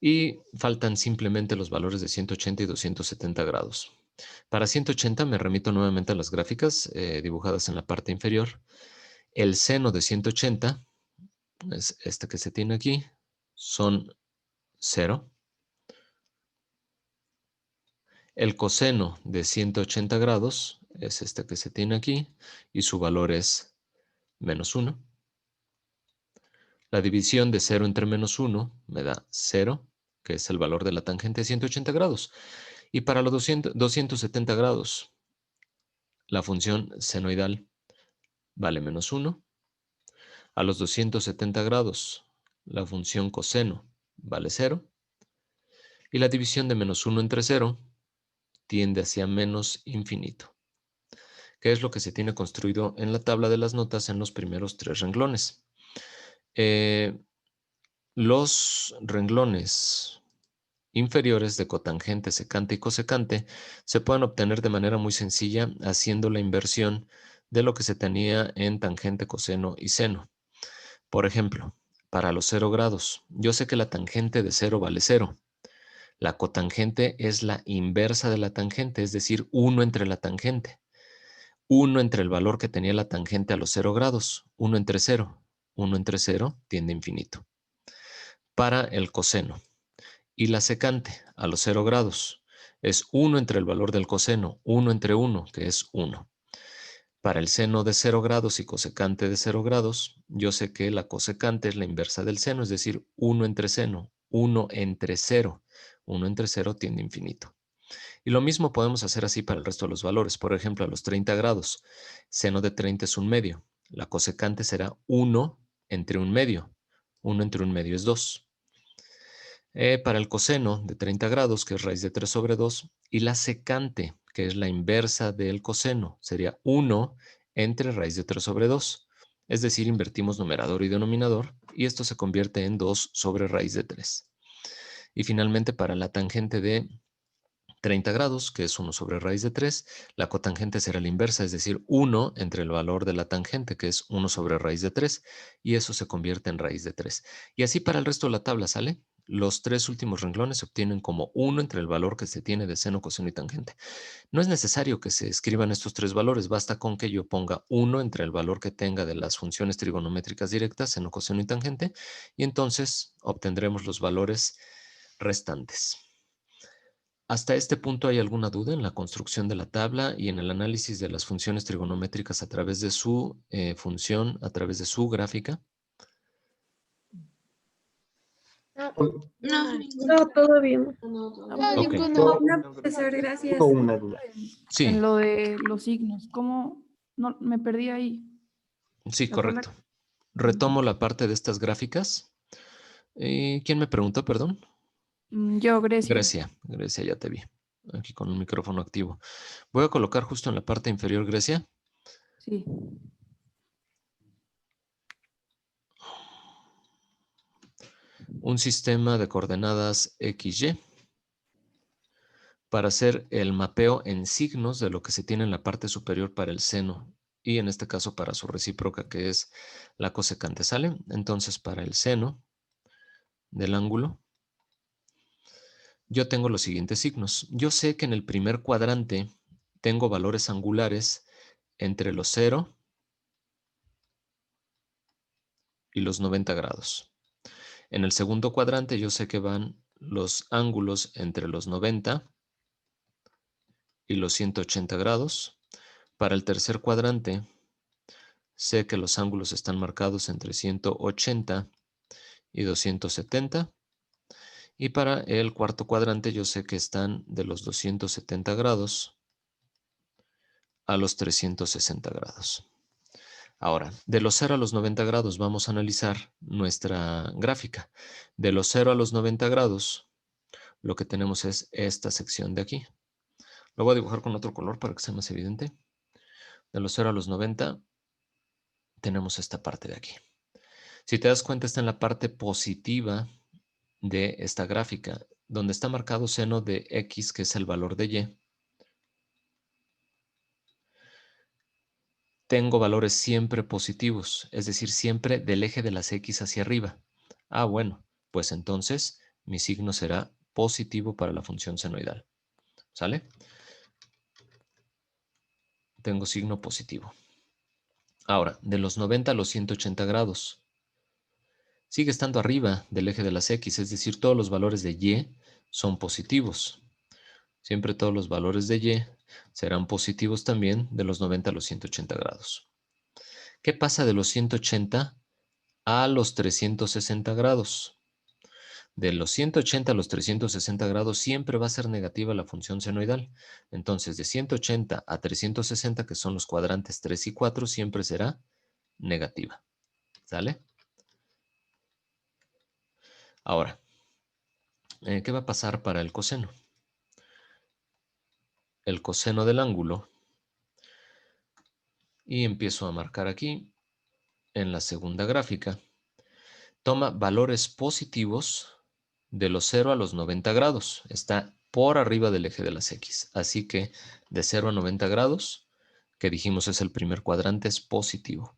Y faltan simplemente los valores de 180 y 270 grados. Para 180 me remito nuevamente a las gráficas dibujadas en la parte inferior. El seno de 180, es este que se tiene aquí, son 0. El coseno de 180 grados es este que se tiene aquí y su valor es -1. La división de 0 entre -1 me da 0, que es el valor de la tangente de 180 grados. Y para los 270 grados, la función senoidal vale -1. A los 270 grados, la función coseno vale 0. Y la división de -1 entre 0 tiende hacia -infinito, que es lo que se tiene construido en la tabla de las notas en los primeros 3 renglones. Los renglones inferiores de cotangente, secante y cosecante se pueden obtener de manera muy sencilla haciendo la inversión de lo que se tenía en tangente, coseno y seno. Por ejemplo, para los 0 grados, yo sé que la tangente de 0 vale 0. La cotangente es la inversa de la tangente, es decir, 1 entre la tangente. 1 entre el valor que tenía la tangente a los 0 grados. 1 entre 0. 1 entre 0 tiende a infinito. Para el coseno y la secante a los 0 grados es 1 entre el valor del coseno. 1 entre 1, que es 1. Para el seno de 0 grados y cosecante de 0 grados, yo sé que la cosecante es la inversa del seno, es decir, 1 entre seno. 1 entre 0. 1 entre 0 tiende a infinito. Y lo mismo podemos hacer así para el resto de los valores. Por ejemplo, a los 30 grados, seno de 30 es 1/2. La cosecante será 1 entre 1/2. 1 entre 1/2 es 2. Para el coseno de 30 grados, que es raíz de 3 sobre 2, y la secante, que es la inversa del coseno, sería 1 entre raíz de 3 sobre 2. Es decir, invertimos numerador y denominador, y esto se convierte en 2 sobre raíz de 3. Y finalmente, para la tangente de 30 grados, que es 1 sobre raíz de 3, la cotangente será la inversa, es decir, 1 entre el valor de la tangente, que es 1 sobre raíz de 3, y eso se convierte en raíz de 3. Y así para el resto de la tabla, ¿sale? Los 3 últimos renglones se obtienen como 1 entre el valor que se tiene de seno, coseno y tangente. No es necesario que se escriban estos 3 valores, basta con que yo ponga 1 entre el valor que tenga de las funciones trigonométricas directas, seno, coseno y tangente, y entonces obtendremos los valores restantes. ¿Hasta este punto hay alguna duda en la construcción de la tabla y en el análisis de las funciones trigonométricas a través de su función, a través de su gráfica? No, todo bien. Ok. No, profesor, gracias. Tengo una duda. Sí, En lo de los signos, ¿cómo? No, me perdí ahí. sí, La tabla- correcto. Retomo la parte de estas gráficas. ¿Quién me preguntó, perdón? Yo, Grecia. Grecia, ya te vi. Aquí con un micrófono activo. Voy a colocar justo en la parte inferior, Grecia. Sí. Un sistema de coordenadas XY para hacer el mapeo en signos de lo que se tiene en la parte superior para el seno y en este caso para su recíproca, que es la cosecante. ¿Sale? Entonces, para el seno del ángulo, yo tengo los siguientes signos. Yo sé que en el primer cuadrante tengo valores angulares entre los 0 y los 90 grados. En el segundo cuadrante yo sé que van los ángulos entre los 90 y los 180 grados. Para el tercer cuadrante sé que los ángulos están marcados entre 180 y 270. Y para el cuarto cuadrante yo sé que están de los 270 grados a los 360 grados. Ahora, de los 0 a los 90 grados vamos a analizar nuestra gráfica. De los 0 a los 90 grados, lo que tenemos es esta sección de aquí. Lo voy a dibujar con otro color para que sea más evidente. De los 0 a los 90 tenemos esta parte de aquí. Si te das cuenta, está en la parte positiva de esta gráfica, donde está marcado seno de X, que es el valor de Y. Tengo valores siempre positivos, es decir, siempre del eje de las X hacia arriba. Ah, bueno, pues entonces mi signo será positivo para la función senoidal. ¿Sale? Tengo signo positivo. Ahora, de los 90 a los 180 grados. Sigue estando arriba del eje de las X, es decir, todos los valores de Y son positivos. Siempre todos los valores de Y serán positivos también de los 90 a los 180 grados. ¿Qué pasa de los 180 a los 360 grados? De los 180 a los 360 grados siempre va a ser negativa la función senoidal. Entonces, de 180 a 360, que son los cuadrantes 3 y 4, siempre será negativa. ¿Sale? Ahora, ¿qué va a pasar para el coseno? El coseno del ángulo, y empiezo a marcar aquí, en la segunda gráfica, toma valores positivos de los 0 a los 90 grados. Está por arriba del eje de las X. Así que de 0 a 90 grados, que dijimos es el primer cuadrante, es positivo.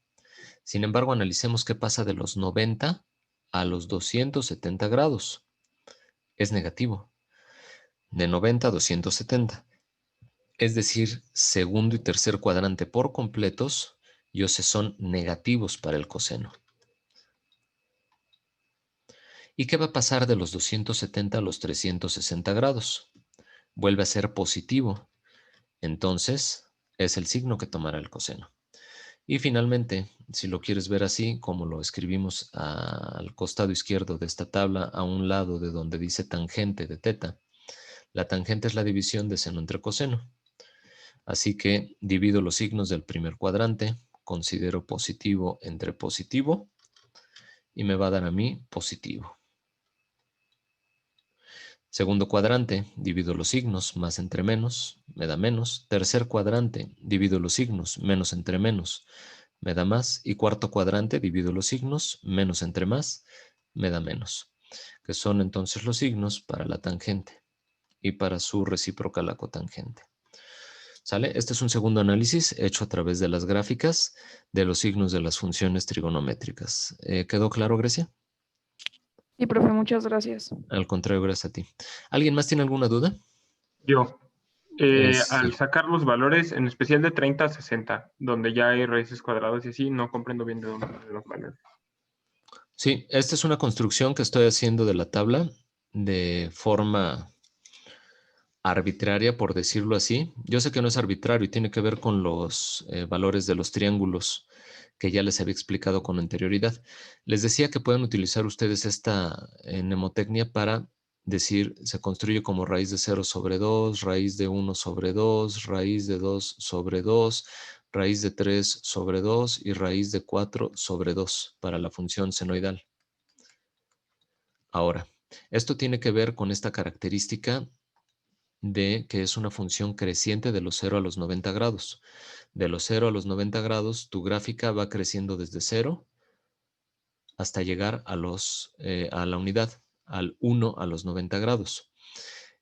Sin embargo, analicemos qué pasa de los 90 a los 270 grados. Es negativo. De 90 a 270. Es decir, segundo y tercer cuadrante por completos, son negativos para el coseno. ¿Y qué va a pasar de los 270 a los 360 grados? Vuelve a ser positivo. Entonces, es el signo que tomará el coseno. Y finalmente, si lo quieres ver así, como lo escribimos al costado izquierdo de esta tabla, a un lado de donde dice tangente de teta, la tangente es la división de seno entre coseno. Así que divido los signos del primer cuadrante, considero positivo entre positivo, y me va a dar a mí positivo. Segundo cuadrante, divido los signos, más entre menos, me da menos. Tercer cuadrante, divido los signos, menos entre menos, me da más. Y cuarto cuadrante, divido los signos, menos entre más, me da menos. Que son entonces los signos para la tangente y para su recíproca la cotangente. ¿Sale? Este es un segundo análisis hecho a través de las gráficas de los signos de las funciones trigonométricas. ¿Quedó claro, Grecia? Sí, profe, muchas gracias. Al contrario, gracias a ti. ¿Alguien más tiene alguna duda? Yo, al Sí. sacar los valores, en especial de 30 a 60, donde ya hay raíces cuadradas y así, no comprendo bien de dónde vienen los valores. Sí, esta es una construcción que estoy haciendo de la tabla de forma arbitraria, por decirlo así. Yo sé que no es arbitrario y tiene que ver con los valores de los triángulos que ya les había explicado con anterioridad. Les decía que pueden utilizar ustedes esta mnemotecnia para decir, se construye como raíz de 0 sobre 2, raíz de 1 sobre 2, raíz de 2 sobre 2, raíz de 3 sobre 2 y raíz de 4 sobre 2 para la función senoidal. Ahora, esto tiene que ver con esta característica de que es una función creciente de los 0 a los 90 grados. De los 0 a los 90 grados, tu gráfica va creciendo desde 0 hasta llegar a la unidad, al 1 a los 90 grados.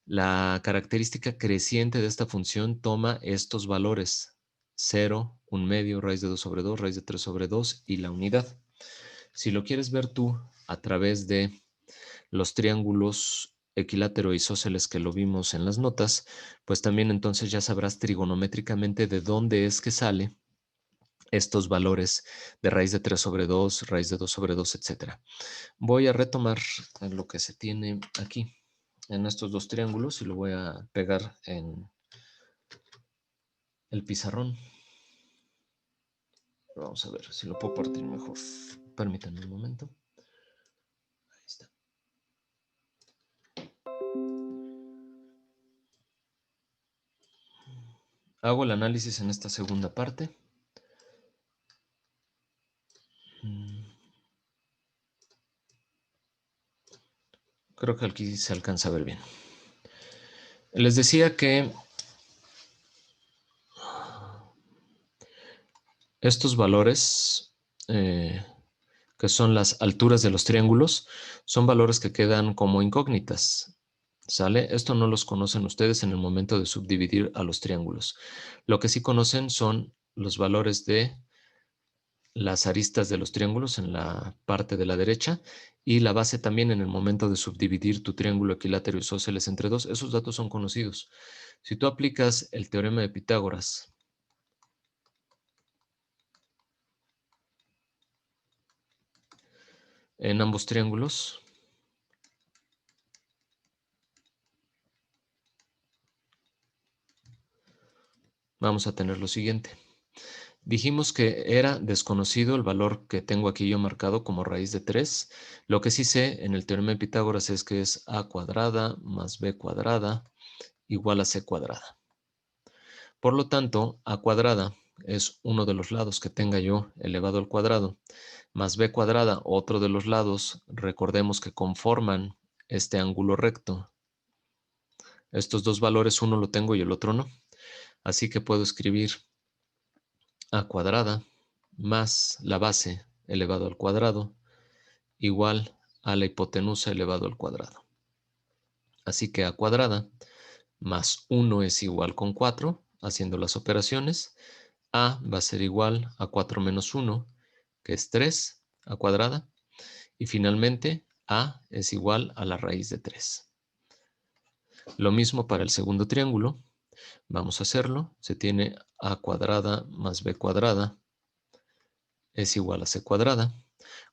La característica creciente de esta función toma estos valores: 0, 1 medio, raíz de 2 sobre 2, raíz de 3 sobre 2 y la unidad. Si lo quieres ver tú a través de los triángulos equilátero e isósceles que lo vimos en las notas, pues también entonces ya sabrás trigonométricamente de dónde es que sale estos valores de raíz de 3 sobre 2, raíz de 2 sobre 2, etc. Voy a retomar lo que se tiene aquí en estos dos triángulos y lo voy a pegar en el pizarrón. Vamos a ver si lo puedo partir mejor. Permítanme un momento. Ahí está. Hago el análisis en esta segunda parte. Creo que aquí se alcanza a ver bien. Les decía que estos valores, que son las alturas de los triángulos, son valores que quedan como incógnitas. ¿Sale? Esto no los conocen ustedes en el momento de subdividir a los triángulos. Lo que sí conocen son los valores de las aristas de los triángulos en la parte de la derecha y la base también en el momento de subdividir tu triángulo equilátero isósceles entre dos. Esos datos son conocidos. Si tú aplicas el teorema de Pitágoras en ambos triángulos, vamos a tener lo siguiente. Dijimos que era desconocido el valor que tengo aquí yo marcado como raíz de 3. Lo que sí sé en el teorema de Pitágoras es que es a cuadrada más b cuadrada igual a c cuadrada. Por lo tanto, a cuadrada es uno de los lados que tenga yo elevado al cuadrado, más b cuadrada, otro de los lados, recordemos que conforman este ángulo recto. Estos dos valores, uno lo tengo y el otro no. Así que puedo escribir a cuadrada más la base elevado al cuadrado igual a la hipotenusa elevado al cuadrado. Así que a cuadrada más 1 es igual con 4, haciendo las operaciones. A va a ser igual a 4 menos 1, que es 3 a cuadrada. Y finalmente, A es igual a la raíz de 3. Lo mismo para el segundo triángulo. Vamos a hacerlo. Se tiene A cuadrada más B cuadrada es igual a C cuadrada.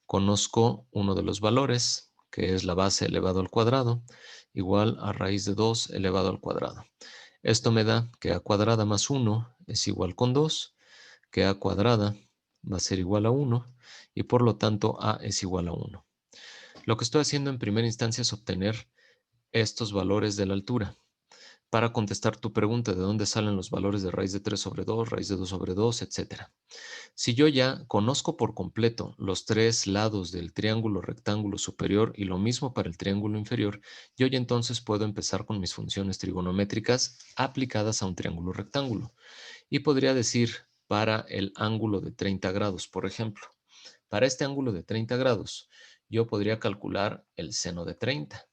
Conozco uno de los valores, que es la base elevado al cuadrado, igual a raíz de 2 elevado al cuadrado. Esto me da que A cuadrada más 1 es igual con 2, que A cuadrada va a ser igual a 1, y por lo tanto A es igual a 1. Lo que estoy haciendo en primera instancia es obtener estos valores de la altura. Para contestar tu pregunta de dónde salen los valores de raíz de 3 sobre 2, raíz de 2 sobre 2, etc. Si yo ya conozco por completo los tres lados del triángulo rectángulo superior y lo mismo para el triángulo inferior, yo ya entonces puedo empezar con mis funciones trigonométricas aplicadas a un triángulo rectángulo. Y podría decir para el ángulo de 30 grados, por ejemplo. Para este ángulo de 30 grados, yo podría calcular el seno de 30.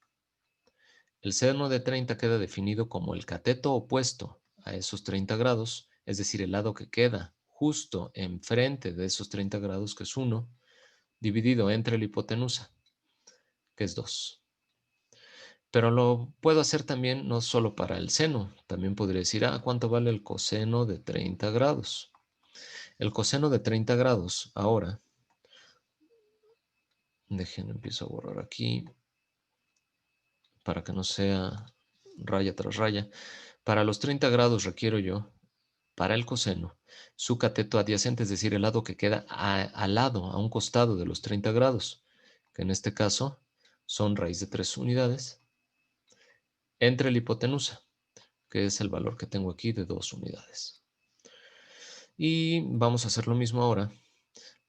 El seno de 30 queda definido como el cateto opuesto a esos 30 grados, es decir, el lado que queda justo enfrente de esos 30 grados, que es 1, dividido entre la hipotenusa, que es 2. Pero lo puedo hacer también no solo para el seno, también podría decir, ¿cuánto vale el coseno de 30 grados? El coseno de 30 grados, ahora, empiezo a borrar aquí, para que no sea raya tras raya. Para los 30 grados requiero yo, para el coseno, su cateto adyacente, es decir, el lado que queda al lado, a un costado de los 30 grados, que en este caso son raíz de 3 unidades, entre la hipotenusa, que es el valor que tengo aquí de 2 unidades. Y vamos a hacer lo mismo ahora,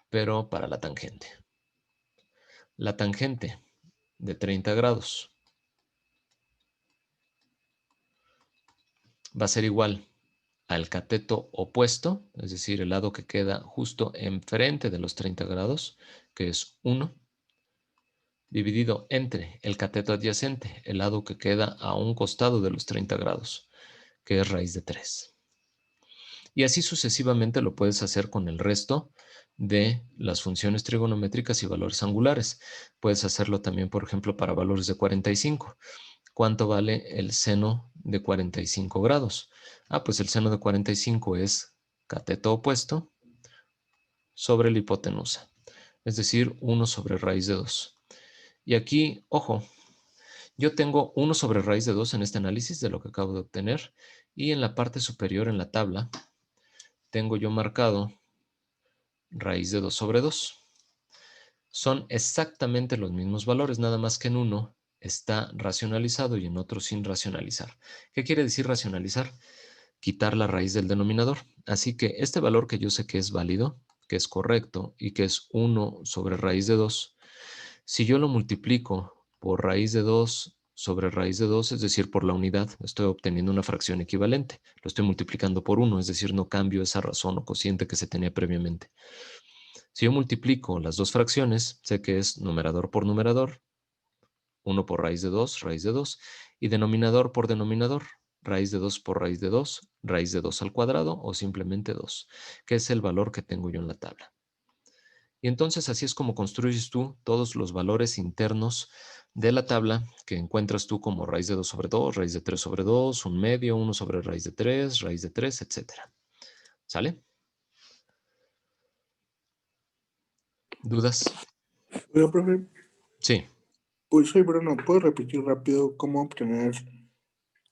pero para la tangente. La tangente de 30 grados va a ser igual al cateto opuesto, es decir, el lado que queda justo enfrente de los 30 grados, que es 1, dividido entre el cateto adyacente, el lado que queda a un costado de los 30 grados, que es raíz de 3. Y así sucesivamente lo puedes hacer con el resto de las funciones trigonométricas y valores angulares. Puedes hacerlo también, por ejemplo, para valores de 45. ¿Cuánto vale el seno de 45 grados? Pues el seno de 45 es cateto opuesto sobre la hipotenusa, es decir, 1 sobre raíz de 2. Y aquí, ojo, yo tengo 1 sobre raíz de 2 en este análisis de lo que acabo de obtener, y en la parte superior en la tabla tengo yo marcado raíz de 2 sobre 2. Son exactamente los mismos valores, nada más que en uno está racionalizado y en otro sin racionalizar. ¿Qué quiere decir racionalizar? Quitar la raíz del denominador. Así que este valor que yo sé que es válido, que es correcto y que es 1 sobre raíz de 2, si yo lo multiplico por raíz de 2 sobre raíz de 2, es decir, por la unidad, estoy obteniendo una fracción equivalente. Lo estoy multiplicando por 1, es decir, no cambio esa razón o cociente que se tenía previamente. Si yo multiplico las dos fracciones, sé que es numerador por numerador, 1 por raíz de 2, y denominador por denominador, raíz de 2 por raíz de 2 al cuadrado o simplemente 2, que es el valor que tengo yo en la tabla. Y entonces así es como construyes tú todos los valores internos de la tabla que encuentras tú como raíz de 2 sobre 2, raíz de 3 sobre 2, un medio, 1 sobre raíz de 3, etc. ¿Sale? ¿Dudas? Oiga, profe, Sí. pues soy Bruno. ¿Puedo repetir rápido cómo obtener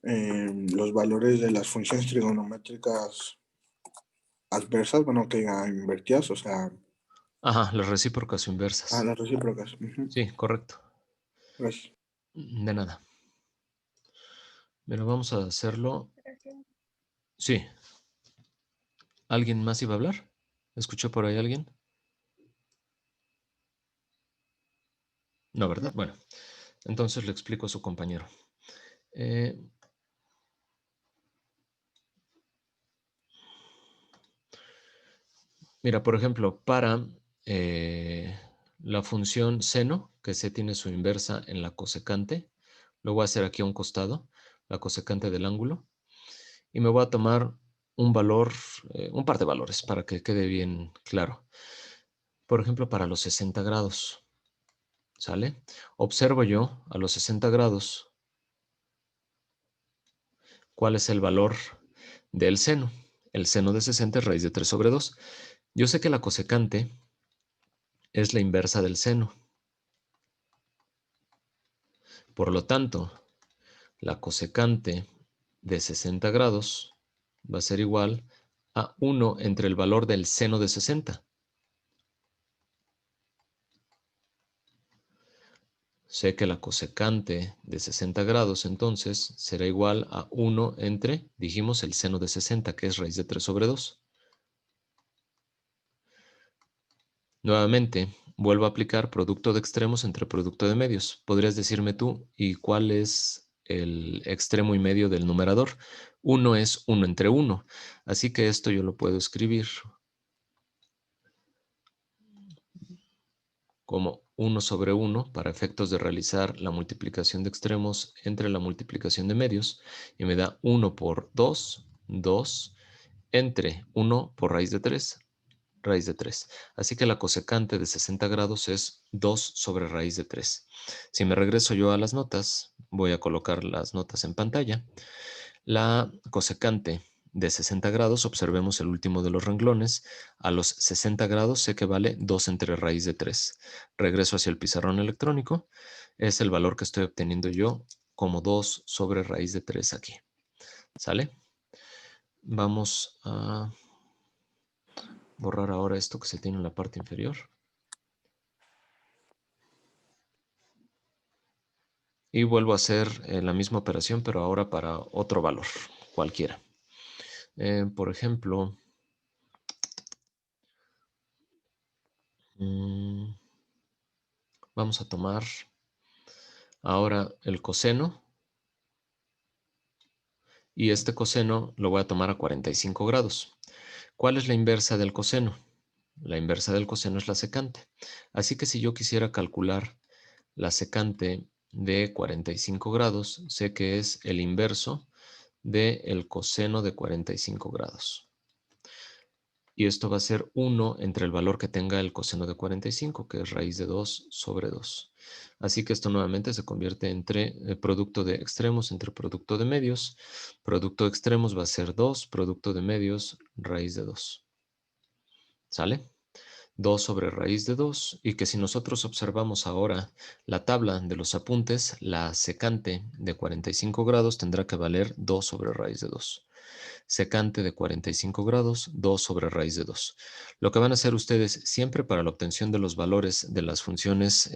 los valores de las funciones trigonométricas adversas? Bueno, que invertidas, o sea, Ajá, las recíprocas o inversas. las recíprocas. Ujú. Sí, correcto. Gracias. De nada. Pero vamos a hacerlo. Sí. ¿Alguien más iba a hablar? ¿Escuchó por ahí a alguien? No, ¿verdad? Bueno, entonces le explico a su compañero. Mira, por ejemplo, para la función seno, que se tiene su inversa en la cosecante, lo voy a hacer aquí a un costado, la cosecante del ángulo, y me voy a tomar un valor, un par de valores para que quede bien claro. Por ejemplo, para los 60 grados, ¿sale? Observo yo a los 60 grados cuál es el valor del seno. El seno de 60 es raíz de 3 sobre 2. Yo sé que la cosecante es la inversa del seno. Por lo tanto, la cosecante de 60 grados va a ser igual a 1 entre el valor del seno de 60. Sé que la cosecante de 60 grados entonces será igual a 1 entre, dijimos, el seno de 60, que es raíz de 3 sobre 2. Nuevamente, vuelvo a aplicar producto de extremos entre producto de medios. Podrías decirme tú, ¿y cuál es el extremo y medio del numerador? 1 es 1 entre 1. Así que esto yo lo puedo escribir como 1 sobre 1 para efectos de realizar la multiplicación de extremos entre la multiplicación de medios. Y me da 1 por 2, 2, entre 1 por raíz de 3, raíz de 3. Así que la cosecante de 60 grados es 2 sobre raíz de 3. Si me regreso yo a las notas, voy a colocar las notas en pantalla. La cosecante de 60 grados, observemos el último de los renglones, a los 60 grados sé que vale 2 entre raíz de 3. Regreso hacia el pizarrón electrónico, es el valor que estoy obteniendo yo como 2 sobre raíz de 3 aquí. ¿Sale? Vamos a borrar ahora esto que se tiene en la parte inferior. Y vuelvo a hacer la misma operación, pero ahora para otro valor, cualquiera. Por ejemplo, vamos a tomar ahora el coseno. Y este coseno lo voy a tomar a 45 grados. ¿Cuál es la inversa del coseno? La inversa del coseno es la secante. Así que si yo quisiera calcular la secante de 45 grados, sé que es el inverso del coseno de 45 grados. Y esto va a ser 1 entre el valor que tenga el coseno de 45, que es raíz de 2 sobre 2. Así que esto nuevamente se convierte entre producto de extremos entre producto de medios. Producto de extremos va a ser 2, producto de medios, raíz de 2. ¿Sale? 2 sobre raíz de 2, y que si nosotros observamos ahora la tabla de los apuntes, la secante de 45 grados tendrá que valer 2 sobre raíz de 2. Secante de 45 grados, 2 sobre raíz de 2. Lo que van a hacer ustedes siempre para la obtención de los valores de las funciones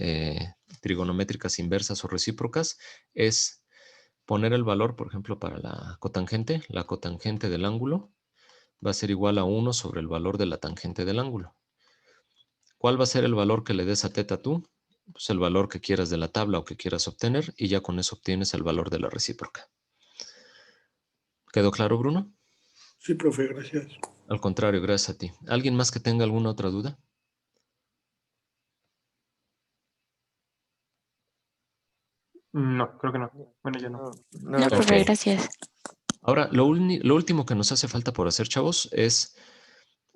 trigonométricas inversas o recíprocas es poner el valor, por ejemplo, para la cotangente del ángulo va a ser igual a 1 sobre el valor de la tangente del ángulo. ¿Cuál va a ser el valor que le des a teta tú? Pues el valor que quieras de la tabla o que quieras obtener, y ya con eso obtienes el valor de la recíproca. ¿Quedó claro, Bruno? Sí, profe, gracias. Al contrario, gracias a ti. ¿Alguien más que tenga alguna otra duda? No, creo que no. Bueno, ya no. No, Ok. profe, gracias. Ahora, lo último que nos hace falta por hacer, chavos, es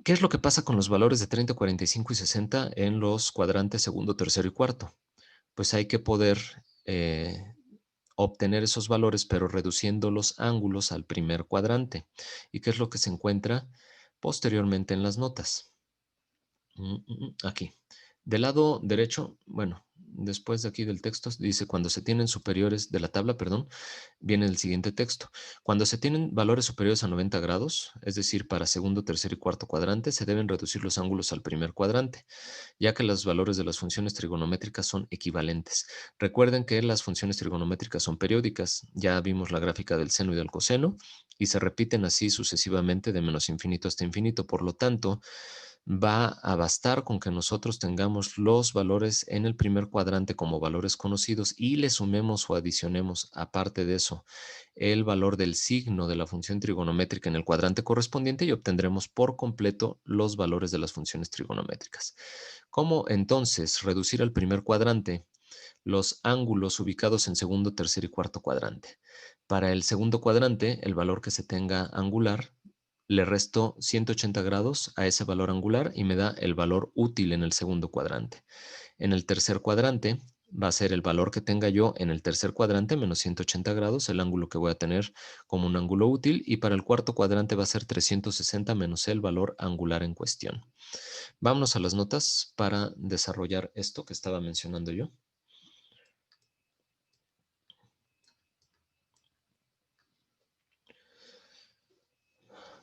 ¿Qué es lo que pasa con los valores de 30, 45 y 60 en los cuadrantes segundo, tercero y cuarto? Pues hay que poder obtener esos valores, pero reduciendo los ángulos al primer cuadrante. ¿Y qué es lo que se encuentra posteriormente en las notas? Aquí. Del lado derecho, bueno, después de aquí del texto, dice cuando se tienen superiores, de la tabla, perdón, viene el siguiente texto. Cuando se tienen valores superiores a 90 grados, es decir, para segundo, tercer y cuarto cuadrante, se deben reducir los ángulos al primer cuadrante, ya que los valores de las funciones trigonométricas son equivalentes. Recuerden que las funciones trigonométricas son periódicas. Ya vimos la gráfica del seno y del coseno, y se repiten así sucesivamente de menos infinito hasta infinito. Por lo tanto, va a bastar con que nosotros tengamos los valores en el primer cuadrante como valores conocidos y le sumemos o adicionemos, aparte de eso, el valor del signo de la función trigonométrica en el cuadrante correspondiente y obtendremos por completo los valores de las funciones trigonométricas. ¿Cómo entonces reducir al primer cuadrante los ángulos ubicados en segundo, tercer y cuarto cuadrante? Para el segundo cuadrante, el valor que se tenga angular, le resto 180 grados a ese valor angular y me da el valor útil en el segundo cuadrante. En el tercer cuadrante va a ser el valor que tenga yo en el tercer cuadrante menos 180 grados, el ángulo que voy a tener como un ángulo útil, y para el cuarto cuadrante va a ser 360 menos el valor angular en cuestión. Vámonos a las notas para desarrollar esto que estaba mencionando yo.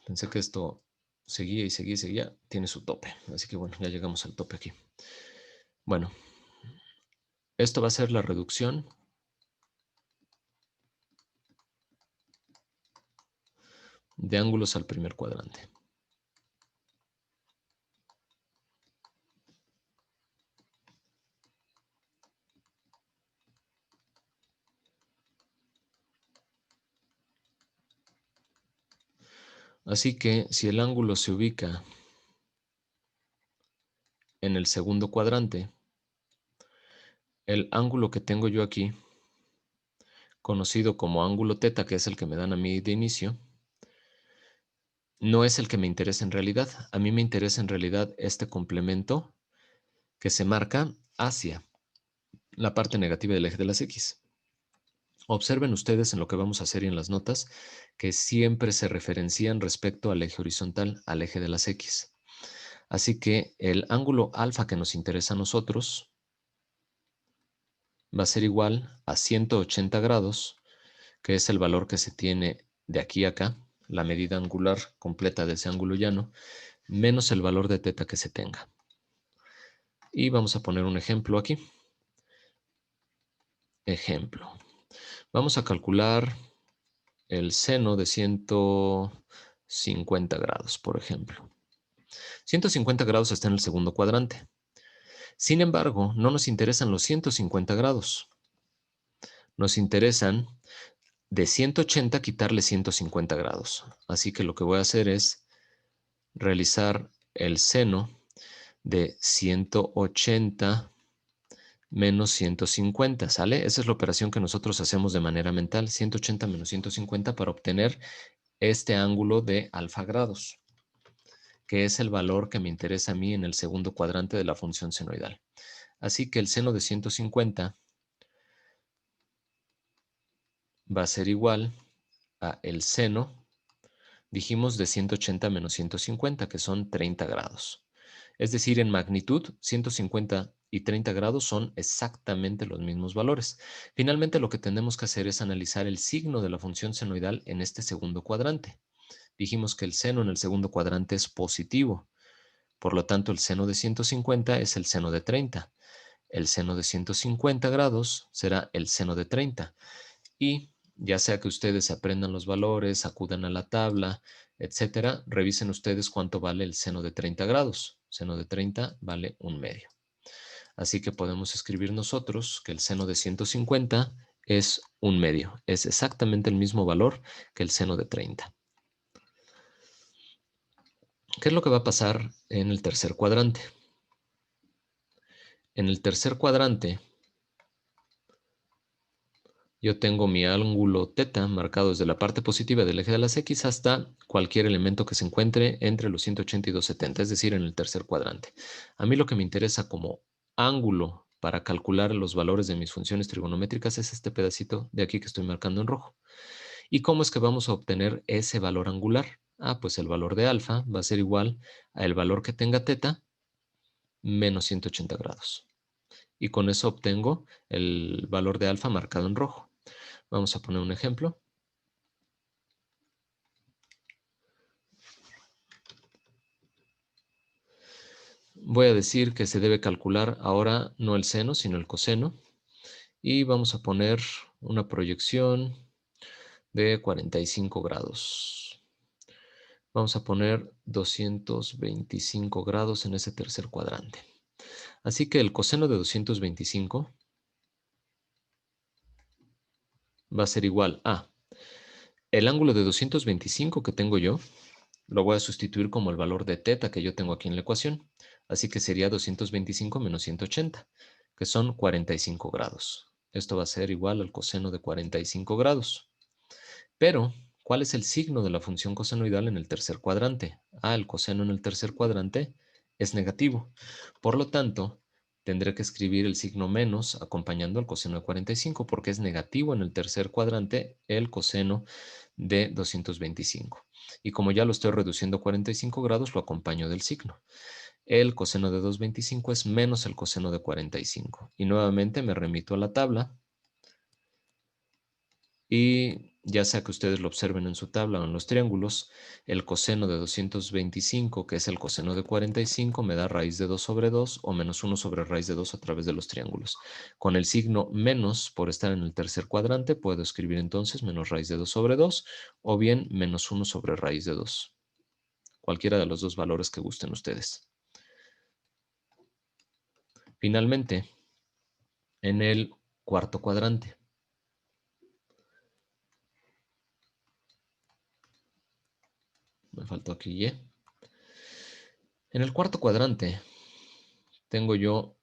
Pensé que esto seguía y seguía y seguía. Tiene su tope. Así que bueno, ya llegamos al tope aquí. Bueno, esto va a ser la reducción de ángulos al primer cuadrante. Así que si el ángulo se ubica en el segundo cuadrante, el ángulo que tengo yo aquí, conocido como ángulo teta, que es el que me dan a mí de inicio, no es el que me interesa en realidad. A mí me interesa en realidad este complemento que se marca hacia la parte negativa del eje de las X. Observen ustedes en lo que vamos a hacer y en las notas que siempre se referencian respecto al eje horizontal, al eje de las X. Así que el ángulo alfa que nos interesa a nosotros va a ser igual a 180 grados, que es el valor que se tiene de aquí a acá, la medida angular completa de ese ángulo llano, menos el valor de teta que se tenga. Y vamos a poner un ejemplo aquí. Ejemplo. Vamos a calcular el seno de 150 grados, por ejemplo. 150 grados está en el segundo cuadrante. Sin embargo, no nos interesan los 150 grados. Nos interesan de 180 quitarle 150 grados. Así que lo que voy a hacer es realizar el seno de 180 menos 150, ¿sale? Esa es la operación que nosotros hacemos de manera mental, 180 menos 150 para obtener este ángulo de alfa grados, que es el valor que me interesa a mí en el segundo cuadrante de la función senoidal. Así que el seno de 150 va a ser igual a el seno, dijimos, de 180 menos 150, que son 30 grados. Es decir, en magnitud, 150 y 30 grados son exactamente los mismos valores. Finalmente, lo que tenemos que hacer es analizar el signo de la función senoidal en este segundo cuadrante. Dijimos que el seno en el segundo cuadrante es positivo. Por lo tanto, el seno de 150 es el seno de 30. El seno de 150 grados será el seno de 30. Y ya sea que ustedes aprendan los valores, acudan a la tabla, etcétera, revisen ustedes cuánto vale el seno de 30 grados. Seno de 30 vale 1/2. Así que podemos escribir nosotros que el seno de 150 es 1/2. Es exactamente el mismo valor que el seno de 30. ¿Qué es lo que va a pasar en el tercer cuadrante? En el tercer cuadrante, yo tengo mi ángulo teta marcado desde la parte positiva del eje de las X hasta cualquier elemento que se encuentre entre los 180 y 270, es decir, en el tercer cuadrante. A mí lo que me interesa como ángulo para calcular los valores de mis funciones trigonométricas es este pedacito de aquí que estoy marcando en rojo. ¿Y cómo es que vamos a obtener ese valor angular? Pues el valor de alfa va a ser igual al valor que tenga teta menos 180 grados. Y con eso obtengo el valor de alfa marcado en rojo. Vamos a poner un ejemplo. Voy a decir que se debe calcular ahora no el seno, sino el coseno. Y vamos a poner una proyección de 45 grados. Vamos a poner 225 grados en ese tercer cuadrante. Así que el coseno de 225 va a ser igual a el ángulo de 225 que tengo yo, lo voy a sustituir como el valor de teta que yo tengo aquí en la ecuación. Así que sería 225 menos 180, que son 45 grados. Esto va a ser igual al coseno de 45 grados. Pero, ¿cuál es el signo de la función cosenoidal en el tercer cuadrante? El coseno en el tercer cuadrante es negativo. Por lo tanto, tendré que escribir el signo menos acompañando al coseno de 45 porque es negativo en el tercer cuadrante el coseno de 225. Y como ya lo estoy reduciendo a 45 grados, lo acompaño del signo. El coseno de 225 es menos el coseno de 45. Y nuevamente me remito a la tabla. Y ya sea que ustedes lo observen en su tabla o en los triángulos, el coseno de 225, que es el coseno de 45, me da raíz de 2 sobre 2 o menos 1 sobre raíz de 2 a través de los triángulos. Con el signo menos, por estar en el tercer cuadrante, puedo escribir entonces menos raíz de 2 sobre 2 o bien menos 1 sobre raíz de 2. Cualquiera de los dos valores que gusten ustedes. Finalmente, en el cuarto cuadrante. Me faltó aquí Y. En el cuarto cuadrante tengo yo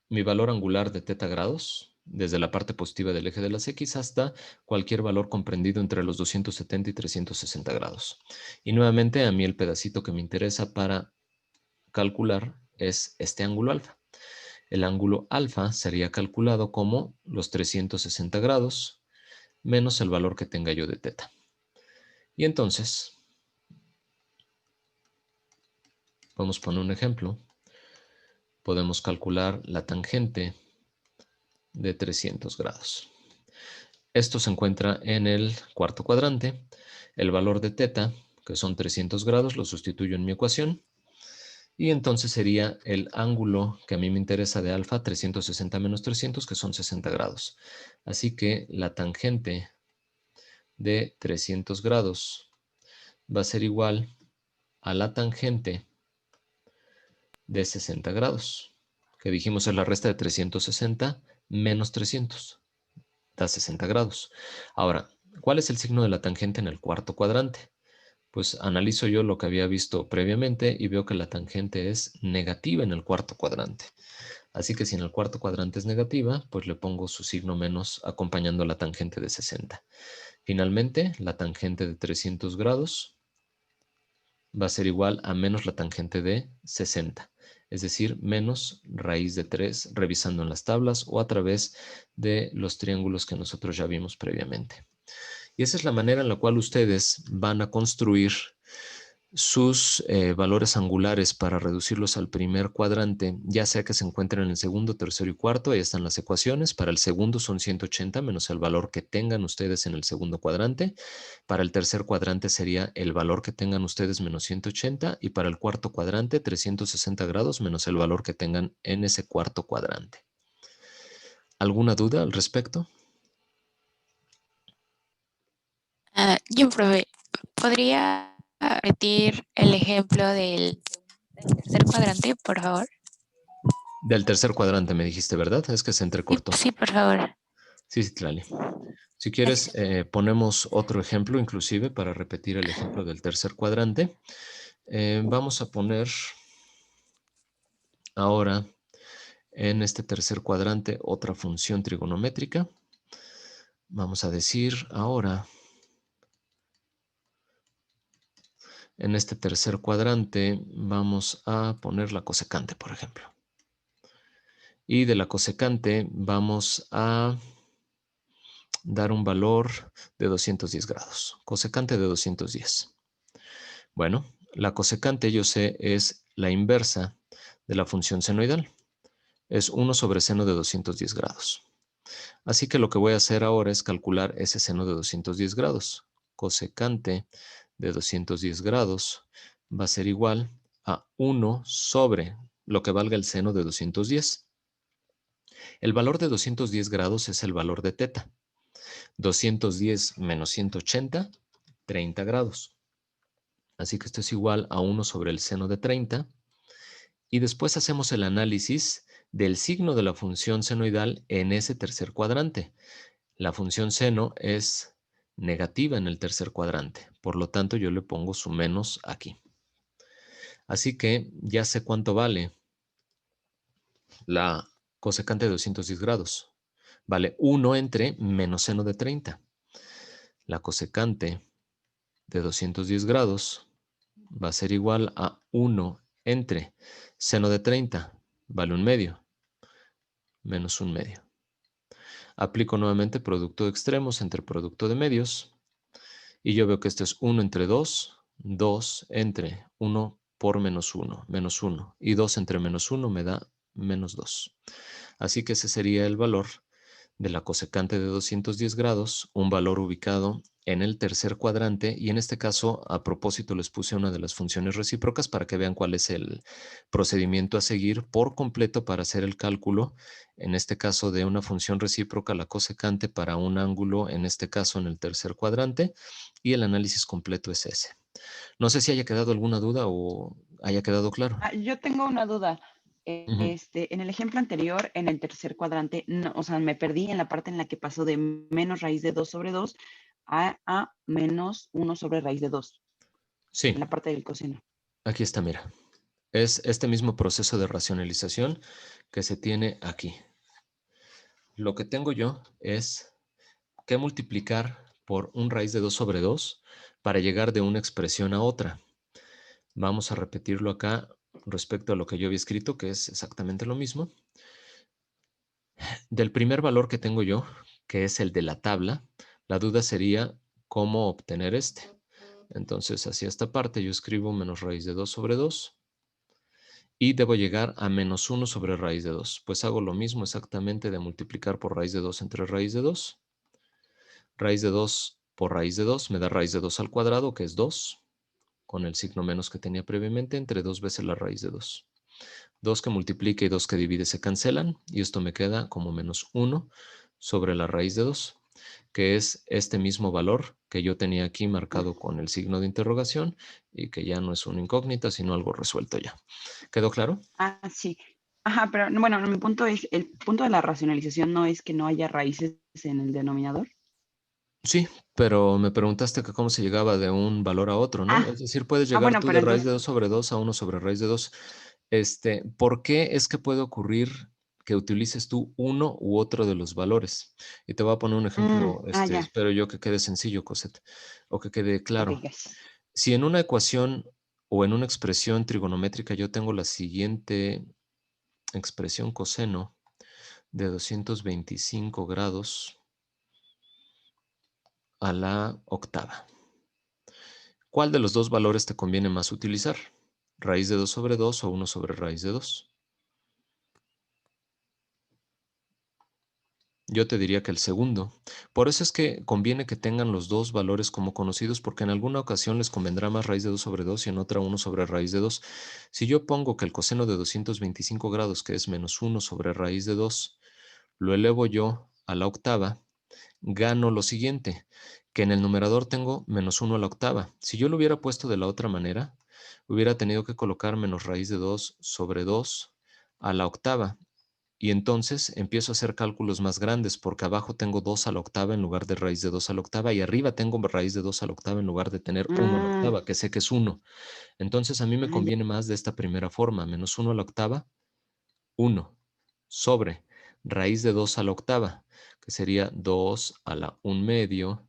mi valor angular de teta grados, desde la parte positiva del eje de las X hasta cualquier valor comprendido entre los 270 y 360 grados. Y nuevamente a mí el pedacito que me interesa para calcular es este ángulo alfa. El ángulo alfa sería calculado como los 360 grados menos el valor que tenga yo de teta. Y entonces, vamos a poner un ejemplo. Podemos calcular la tangente de 300 grados. Esto se encuentra en el cuarto cuadrante. El valor de teta, que son 300 grados, lo sustituyo en mi ecuación. Y entonces sería el ángulo que a mí me interesa de alfa, 360 menos 300, que son 60 grados. Así que la tangente de 300 grados va a ser igual a la tangente de 60 grados, que dijimos es la resta de 360 menos 300. Da 60 grados. Ahora, ¿cuál es el signo de la tangente en el cuarto cuadrante? Pues analizo yo lo que había visto previamente y veo que la tangente es negativa en el cuarto cuadrante. Así que si en el cuarto cuadrante es negativa, pues le pongo su signo menos acompañando la tangente de 60. Finalmente, la tangente de 300 grados va a ser igual a menos la tangente de 60. Es decir, menos raíz de 3, revisando en las tablas o a través de los triángulos que nosotros ya vimos previamente. Y esa es la manera en la cual ustedes van a construir sus valores angulares para reducirlos al primer cuadrante, ya sea que se encuentren en el segundo, tercero y cuarto. Ahí están las ecuaciones. Para el segundo son 180 menos el valor que tengan ustedes en el segundo cuadrante. Para el tercer cuadrante sería el valor que tengan ustedes menos 180. Y para el cuarto cuadrante, 360 grados menos el valor que tengan en ese cuarto cuadrante. ¿Alguna duda al respecto? Yo, profe, ¿podría repetir el ejemplo del tercer cuadrante, por favor? Del tercer cuadrante me dijiste, ¿verdad? Es que se entrecortó. Sí, por favor. Sí, Tlali. Si quieres, ponemos otro ejemplo inclusive para repetir el ejemplo del tercer cuadrante. Vamos a poner ahora en este tercer cuadrante otra función trigonométrica. Vamos a decir ahora, en este tercer cuadrante, vamos a poner la cosecante, por ejemplo. Y de la cosecante vamos a dar un valor de 210 grados. Cosecante de 210. Bueno, la cosecante yo sé es la inversa de la función senoidal. Es 1 sobre seno de 210 grados. Así que lo que voy a hacer ahora es calcular ese seno de 210 grados. Cosecante de 210 grados va a ser igual a 1 sobre lo que valga el seno de 210. El valor de 210 grados es el valor de teta. 210 menos 180, 30 grados. Así que esto es igual a 1 sobre el seno de 30. Y después hacemos el análisis del signo de la función senoidal en ese tercer cuadrante. La función seno es negativa en el tercer cuadrante. Por lo tanto, yo le pongo su menos aquí. Así que ya sé cuánto vale la cosecante de 210 grados. Vale 1 entre menos seno de 30. La cosecante de 210 grados va a ser igual a 1 entre seno de 30, vale 1/2, menos 1/2. Aplico nuevamente producto de extremos entre producto de medios, y yo veo que esto es 1 entre 2, 2 entre 1 por menos 1, menos 1, y 2 entre menos 1 me da menos 2. Así que ese sería el valor de la cosecante de 210 grados, un valor ubicado en el tercer cuadrante, y en este caso, a propósito, les puse una de las funciones recíprocas para que vean cuál es el procedimiento a seguir por completo para hacer el cálculo, en este caso de una función recíproca, la cosecante para un ángulo, en este caso en el tercer cuadrante, y el análisis completo es ese. No sé si haya quedado alguna duda o haya quedado claro. Yo tengo una duda. Ujú. En el ejemplo anterior, en el tercer cuadrante, no, o sea, me perdí en la parte en la que pasó de menos raíz de 2 sobre 2 a menos 1 sobre raíz de 2, Sí, en la parte del coseno. aquí está, mira. Es este mismo proceso de racionalización que se tiene aquí. Lo que tengo yo es que multiplicar por un raíz de 2 sobre 2 para llegar de una expresión a otra. Vamos a repetirlo acá respecto a lo que yo había escrito, que es exactamente lo mismo. Del primer valor que tengo yo, que es el de la tabla, la duda sería cómo obtener este. Entonces, hacia esta parte yo escribo menos raíz de 2 sobre 2 y debo llegar a menos 1 sobre raíz de 2. Pues hago lo mismo exactamente de multiplicar por raíz de 2 entre raíz de 2. Raíz de 2 por raíz de 2 me da raíz de 2 al cuadrado, que es 2, con el signo menos que tenía previamente, entre 2 veces la raíz de 2. 2 que multiplica y 2 que divide se cancelan, y esto me queda como menos 1 sobre la raíz de 2, que es este mismo valor que yo tenía aquí marcado con el signo de interrogación y que ya no es una incógnita, sino algo resuelto ya. ¿Quedó claro? Sí. Ajá, pero bueno, mi punto es, el punto de la racionalización no es que no haya raíces en el denominador. Sí, pero me preguntaste que cómo se llegaba de un valor a otro, ¿no? Es decir, puedes llegar bueno, tú pero de raíz de entonces, 2 sobre 2 a 1 sobre raíz de 2. ¿Por qué es que puede ocurrir que utilices tú uno u otro de los valores? Y te voy a poner un ejemplo, ya, espero yo que quede sencillo, Cosette, o que quede ok, claro. gracias. Si en una ecuación o en una expresión trigonométrica yo tengo la siguiente expresión coseno de 225 grados a la octava, ¿cuál de los dos valores te conviene más utilizar? ¿Raíz de 2 sobre 2 o 1 sobre raíz de 2? Yo te diría que el segundo. Por eso es que conviene que tengan los dos valores como conocidos, porque en alguna ocasión les convendrá más raíz de 2 sobre 2 y en otra 1 sobre raíz de 2. Si yo pongo que el coseno de 225 grados, que es menos 1 sobre raíz de 2, lo elevo yo a la octava, gano lo siguiente, que en el numerador tengo menos 1 a la octava. Si yo lo hubiera puesto de la otra manera, hubiera tenido que colocar menos raíz de 2 sobre 2 a la octava. Y entonces empiezo a hacer cálculos más grandes porque abajo tengo 2 a la octava en lugar de raíz de 2 a la octava y arriba tengo raíz de 2 a la octava en lugar de tener 1 a la octava, que sé que es 1. Entonces a mí me conviene más de esta primera forma, menos 1 a la octava, 1 sobre raíz de 2 a la octava, que sería 2 a la 1/2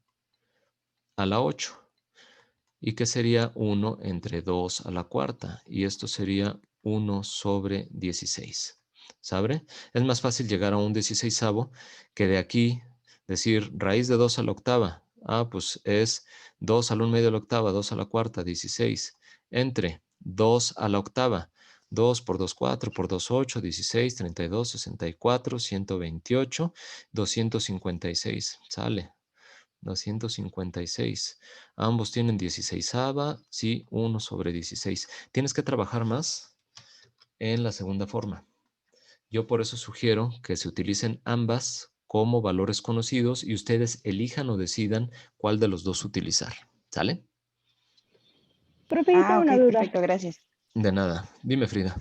a la 8. Y que sería 1 entre 2 a la cuarta. Y esto sería 1 sobre 16. ¿Sabe? Es más fácil llegar a un 16avo que de aquí decir raíz de 2 a la octava. Ah, pues es 2 al 1/2 a la octava, 2 a la cuarta, 16. Entre 2 a la octava. 2 por 2, 4, por 2, 8, 16, 32, 64, 128, 256. Sale. 256. Ambos tienen 16ava, sí, 1 sobre 16. Tienes que trabajar más en la segunda forma. Yo por eso sugiero que se utilicen ambas como valores conocidos y ustedes elijan o decidan cuál de los dos utilizar. ¿Sale? Profe, yo tengo Ok, una duda. perfecto, gracias. De nada. Dime, Frida.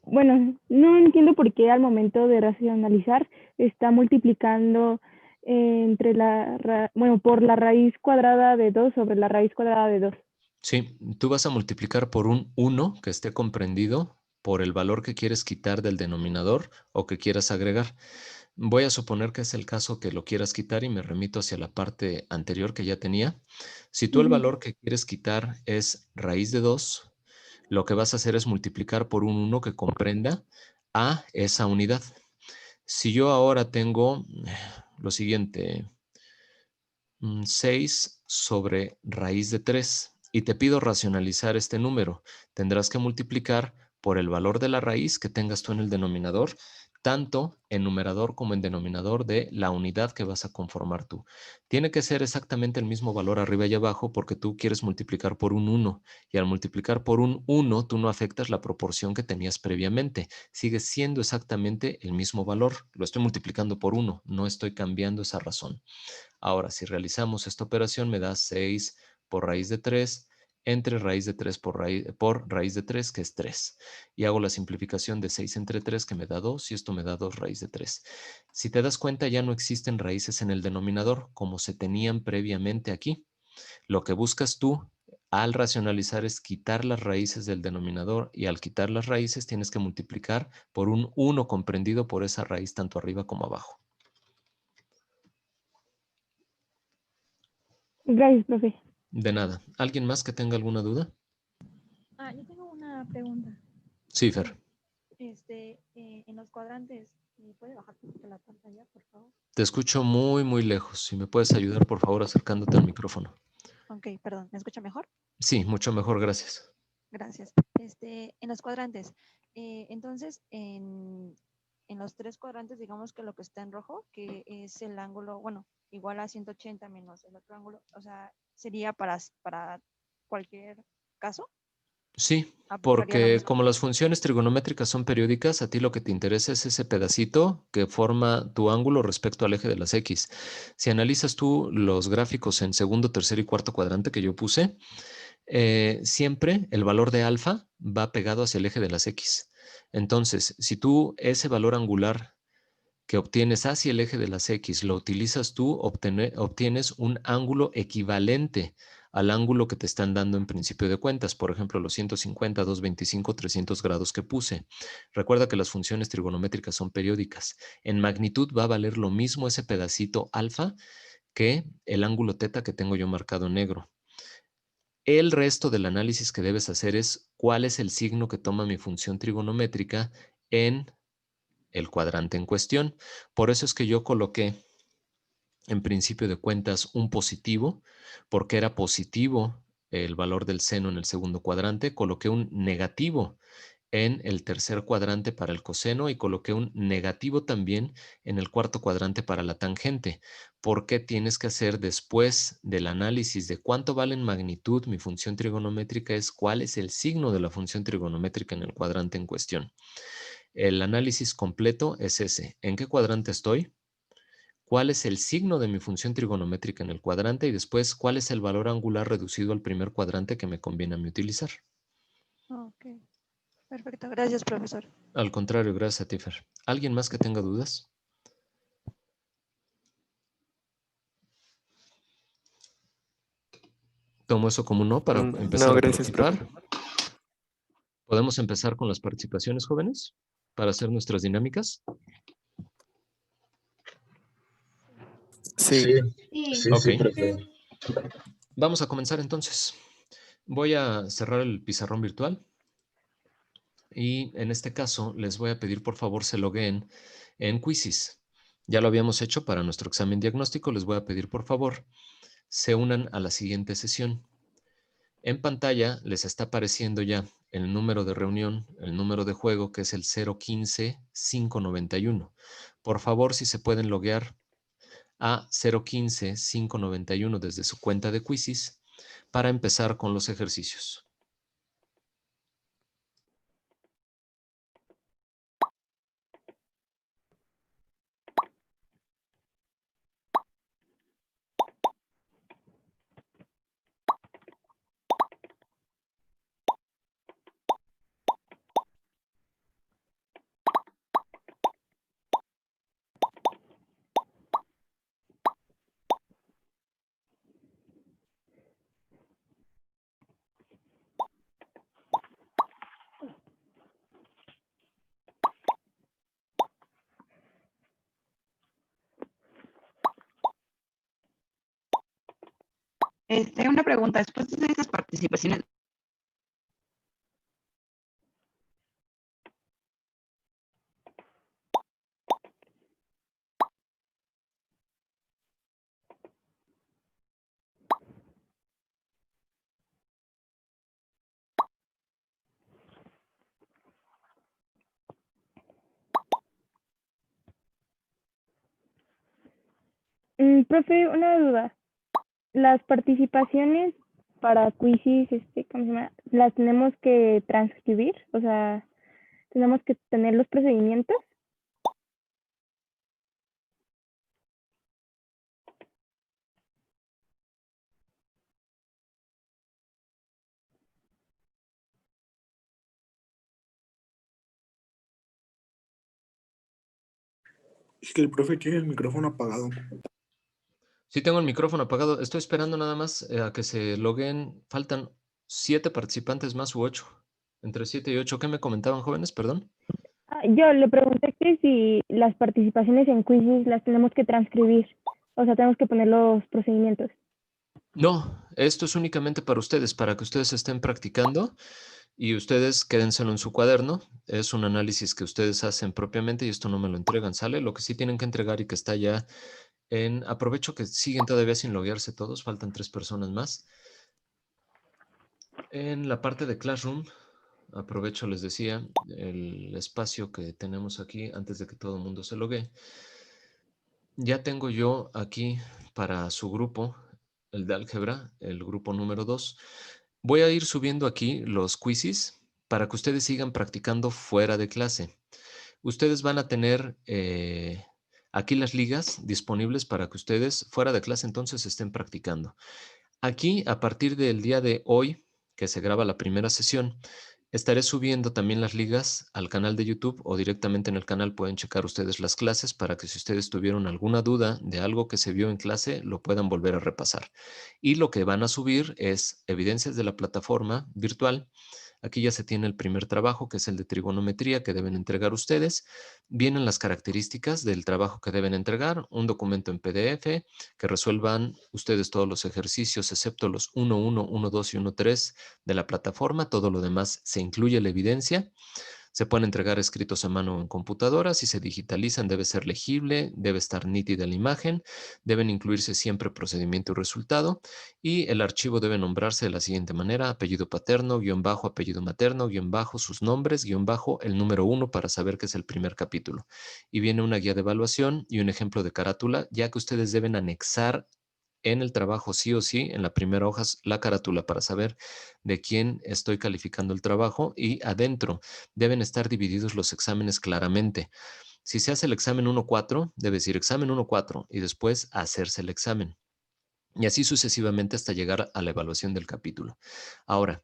Bueno, no entiendo por qué al momento de racionalizar está multiplicando entre por la raíz cuadrada de 2 sobre la raíz cuadrada de 2. Sí, tú vas a multiplicar por un 1 que esté comprendido por el valor que quieres quitar del denominador o que quieras agregar. Voy a suponer que es el caso que lo quieras quitar y me remito hacia la parte anterior que ya tenía. Si tú el valor que quieres quitar es raíz de 2, lo que vas a hacer es multiplicar por un 1 que comprenda a esa unidad. Si yo ahora tengo lo siguiente, 6 sobre raíz de 3 y te pido racionalizar este número, tendrás que multiplicar por el valor de la raíz que tengas tú en el denominador, tanto en numerador como en denominador de la unidad que vas a conformar tú. Tiene que ser exactamente el mismo valor arriba y abajo porque tú quieres multiplicar por un 1 y al multiplicar por un 1 tú no afectas la proporción que tenías previamente. Sigue siendo exactamente el mismo valor. Lo estoy multiplicando por 1, no estoy cambiando esa razón. Ahora, si realizamos esta operación, me da 6 por raíz de 3 entre raíz de 3 por raíz de 3, que es 3. Y hago la simplificación de 6 entre 3, que me da 2, y esto me da 2 raíz de 3. Si te das cuenta, ya no existen raíces en el denominador, como se tenían previamente aquí. Lo que buscas tú al racionalizar es quitar las raíces del denominador, y al quitar las raíces tienes que multiplicar por un 1 comprendido por esa raíz tanto arriba como abajo. Gracias, profe. De nada. ¿Alguien más que tenga alguna duda? Yo tengo una pregunta. Sí, Fer. En los cuadrantes, ¿puede bajar un poquito la pantalla, por favor? Te escucho muy, muy lejos. Si me puedes ayudar, por favor, acercándote al micrófono. Ok, perdón, ¿me escucha mejor? Sí, mucho mejor, gracias. Gracias. En los cuadrantes, entonces, en los tres cuadrantes, digamos que lo que está en rojo, que es el ángulo, bueno, igual a 180 menos el otro ángulo, o sea, ¿sería para cualquier caso? Sí, ¿Aplicaría lo porque mismo? como las funciones trigonométricas son periódicas, a ti lo que te interesa es ese pedacito que forma tu ángulo respecto al eje de las X. Si analizas tú los gráficos en segundo, tercer y cuarto cuadrante que yo puse, siempre el valor de alfa va pegado hacia el eje de las X. Entonces, si tú ese valor angular que obtienes hacia el eje de las X lo utilizas tú, obtienes un ángulo equivalente al ángulo que te están dando en principio de cuentas. Por ejemplo, los 150, 225, 300 grados que puse. Recuerda que las funciones trigonométricas son periódicas. En magnitud va a valer lo mismo ese pedacito alfa que el ángulo teta que tengo yo marcado en negro. El resto del análisis que debes hacer es cuál es el signo que toma mi función trigonométrica en el cuadrante en cuestión. Por eso es que yo coloqué en principio de cuentas un positivo, porque era positivo el valor del seno en el segundo cuadrante. Coloqué un negativo en el tercer cuadrante para el coseno y coloqué un negativo también en el cuarto cuadrante para la tangente. Porque tienes que hacer después del análisis de cuánto vale en magnitud mi función trigonométrica es cuál es el signo de la función trigonométrica en el cuadrante en cuestión. El análisis completo es ese. ¿En qué cuadrante estoy? ¿Cuál es el signo de mi función trigonométrica en el cuadrante? Y después, ¿cuál es el valor angular reducido al primer cuadrante que me conviene a mí utilizar? Ok, perfecto. Gracias, profesor. Al contrario, gracias a ti, Fer. ¿Alguien más que tenga dudas? Tomo eso como un no para empezar a gracias, participar. profe. ¿Podemos empezar con las participaciones, jóvenes? para hacer nuestras dinámicas? Sí. Sí. Ok. profe. Vamos a comenzar entonces. Voy a cerrar el pizarrón virtual y en este caso les voy a pedir por favor se logueen en Quizzes. Ya lo habíamos hecho para nuestro examen diagnóstico. Les voy a pedir por favor se unan a la siguiente sesión. En pantalla les está apareciendo ya el número de reunión, el número de juego, que es el 015-591. Por favor, si se pueden loguear a 015-591 desde su cuenta de Quizzes para empezar con los ejercicios. Una pregunta, después de esas participaciones, Profe, una duda. Las participaciones para Quizzes, ¿cómo se llama? ¿Las tenemos que transcribir? O sea, ¿tenemos que tener los procedimientos? Es que el profe tiene el micrófono apagado. Sí, tengo el micrófono apagado. Estoy esperando nada más a que se logueen. Faltan 7 participantes más u 8. Entre 7 y 8. ¿Qué me comentaban, jóvenes? Perdón. Yo le pregunté que si las participaciones en Quizzes las tenemos que transcribir. O sea, tenemos que poner los procedimientos. No, esto es únicamente para ustedes, para que ustedes estén practicando y ustedes quédenselo en su cuaderno. Es un análisis que ustedes hacen propiamente y esto no me lo entregan, ¿sale? Lo que sí tienen que entregar y que está ya en... Aprovecho que siguen todavía sin loguearse todos, faltan 3 personas más. En la parte de Classroom, aprovecho, les decía, el espacio que tenemos aquí antes de que todo el mundo se loguee. Ya tengo yo aquí para su grupo, el de álgebra, el grupo número 2. Voy a ir subiendo aquí los quizzes para que ustedes sigan practicando fuera de clase. Ustedes van a tener aquí las ligas disponibles para que ustedes fuera de clase entonces estén practicando. Aquí, a partir del día de hoy, que se graba la primera sesión, estaré subiendo también las ligas al canal de YouTube o directamente en el canal pueden checar ustedes las clases para que si ustedes tuvieron alguna duda de algo que se vio en clase, lo puedan volver a repasar. Y lo que van a subir es evidencias de la plataforma virtual. Aquí ya se tiene el primer trabajo, que es el de trigonometría que deben entregar ustedes. Vienen las características del trabajo que deben entregar, un documento en PDF, que resuelvan ustedes todos los ejercicios, excepto los 1.1, 1.2 y 1.3 de la plataforma. Todo lo demás se incluye la evidencia. Se pueden entregar escritos a mano en computadora. Si se digitalizan, debe ser legible, debe estar nítida la imagen, deben incluirse siempre procedimiento y resultado, y el archivo debe nombrarse de la siguiente manera: apellido paterno, guión bajo, apellido materno, guión bajo, sus nombres, guión bajo, el número 1 para saber que es el primer capítulo. Y viene una guía de evaluación y un ejemplo de carátula, ya que ustedes deben anexar en el trabajo sí o sí, en la primera hoja, la carátula para saber de quién estoy calificando el trabajo, y adentro deben estar divididos los exámenes claramente. Si se hace el examen 1.4, debe decir examen 1.4 y después hacerse el examen. Y así sucesivamente hasta llegar a la evaluación del capítulo. Ahora,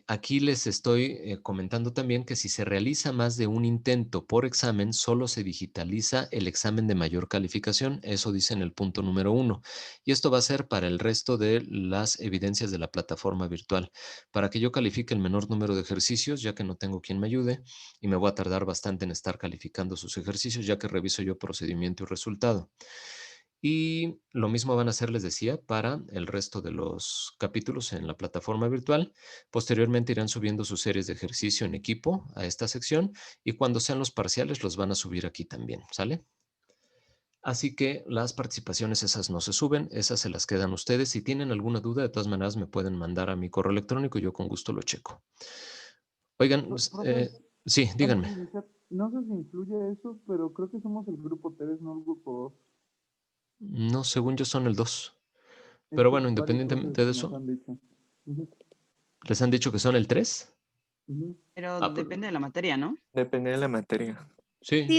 Aquí les estoy comentando también que si se realiza más de un intento por examen, solo se digitaliza el examen de mayor calificación. Eso dice en el punto número 1. Y esto va a ser para el resto de las evidencias de la plataforma virtual. Para que yo califique el menor número de ejercicios, ya que no tengo quien me ayude, y me voy a tardar bastante en estar calificando sus ejercicios, ya que reviso yo procedimiento y resultado. Y lo mismo van a hacer, les decía, para el resto de los capítulos en la plataforma virtual. Posteriormente irán subiendo sus series de ejercicio en equipo a esta sección y cuando sean los parciales los van a subir aquí también, ¿sale? Así que las participaciones esas no se suben, esas se las quedan ustedes. Si tienen alguna duda, de todas maneras me pueden mandar a mi correo electrónico y yo con gusto lo checo. Oigan, Profe, sí, díganme. en el chat, no sé si influye eso, pero creo que somos el grupo 3, no el grupo 2. No, según yo son el 2. Pero bueno, Varios independientemente de profes nos eso, han dicho. Ujú, ¿les han dicho que son el 3? ujú. Pero Pues, depende de la materia, ¿no? Depende de la materia. sí, Sí,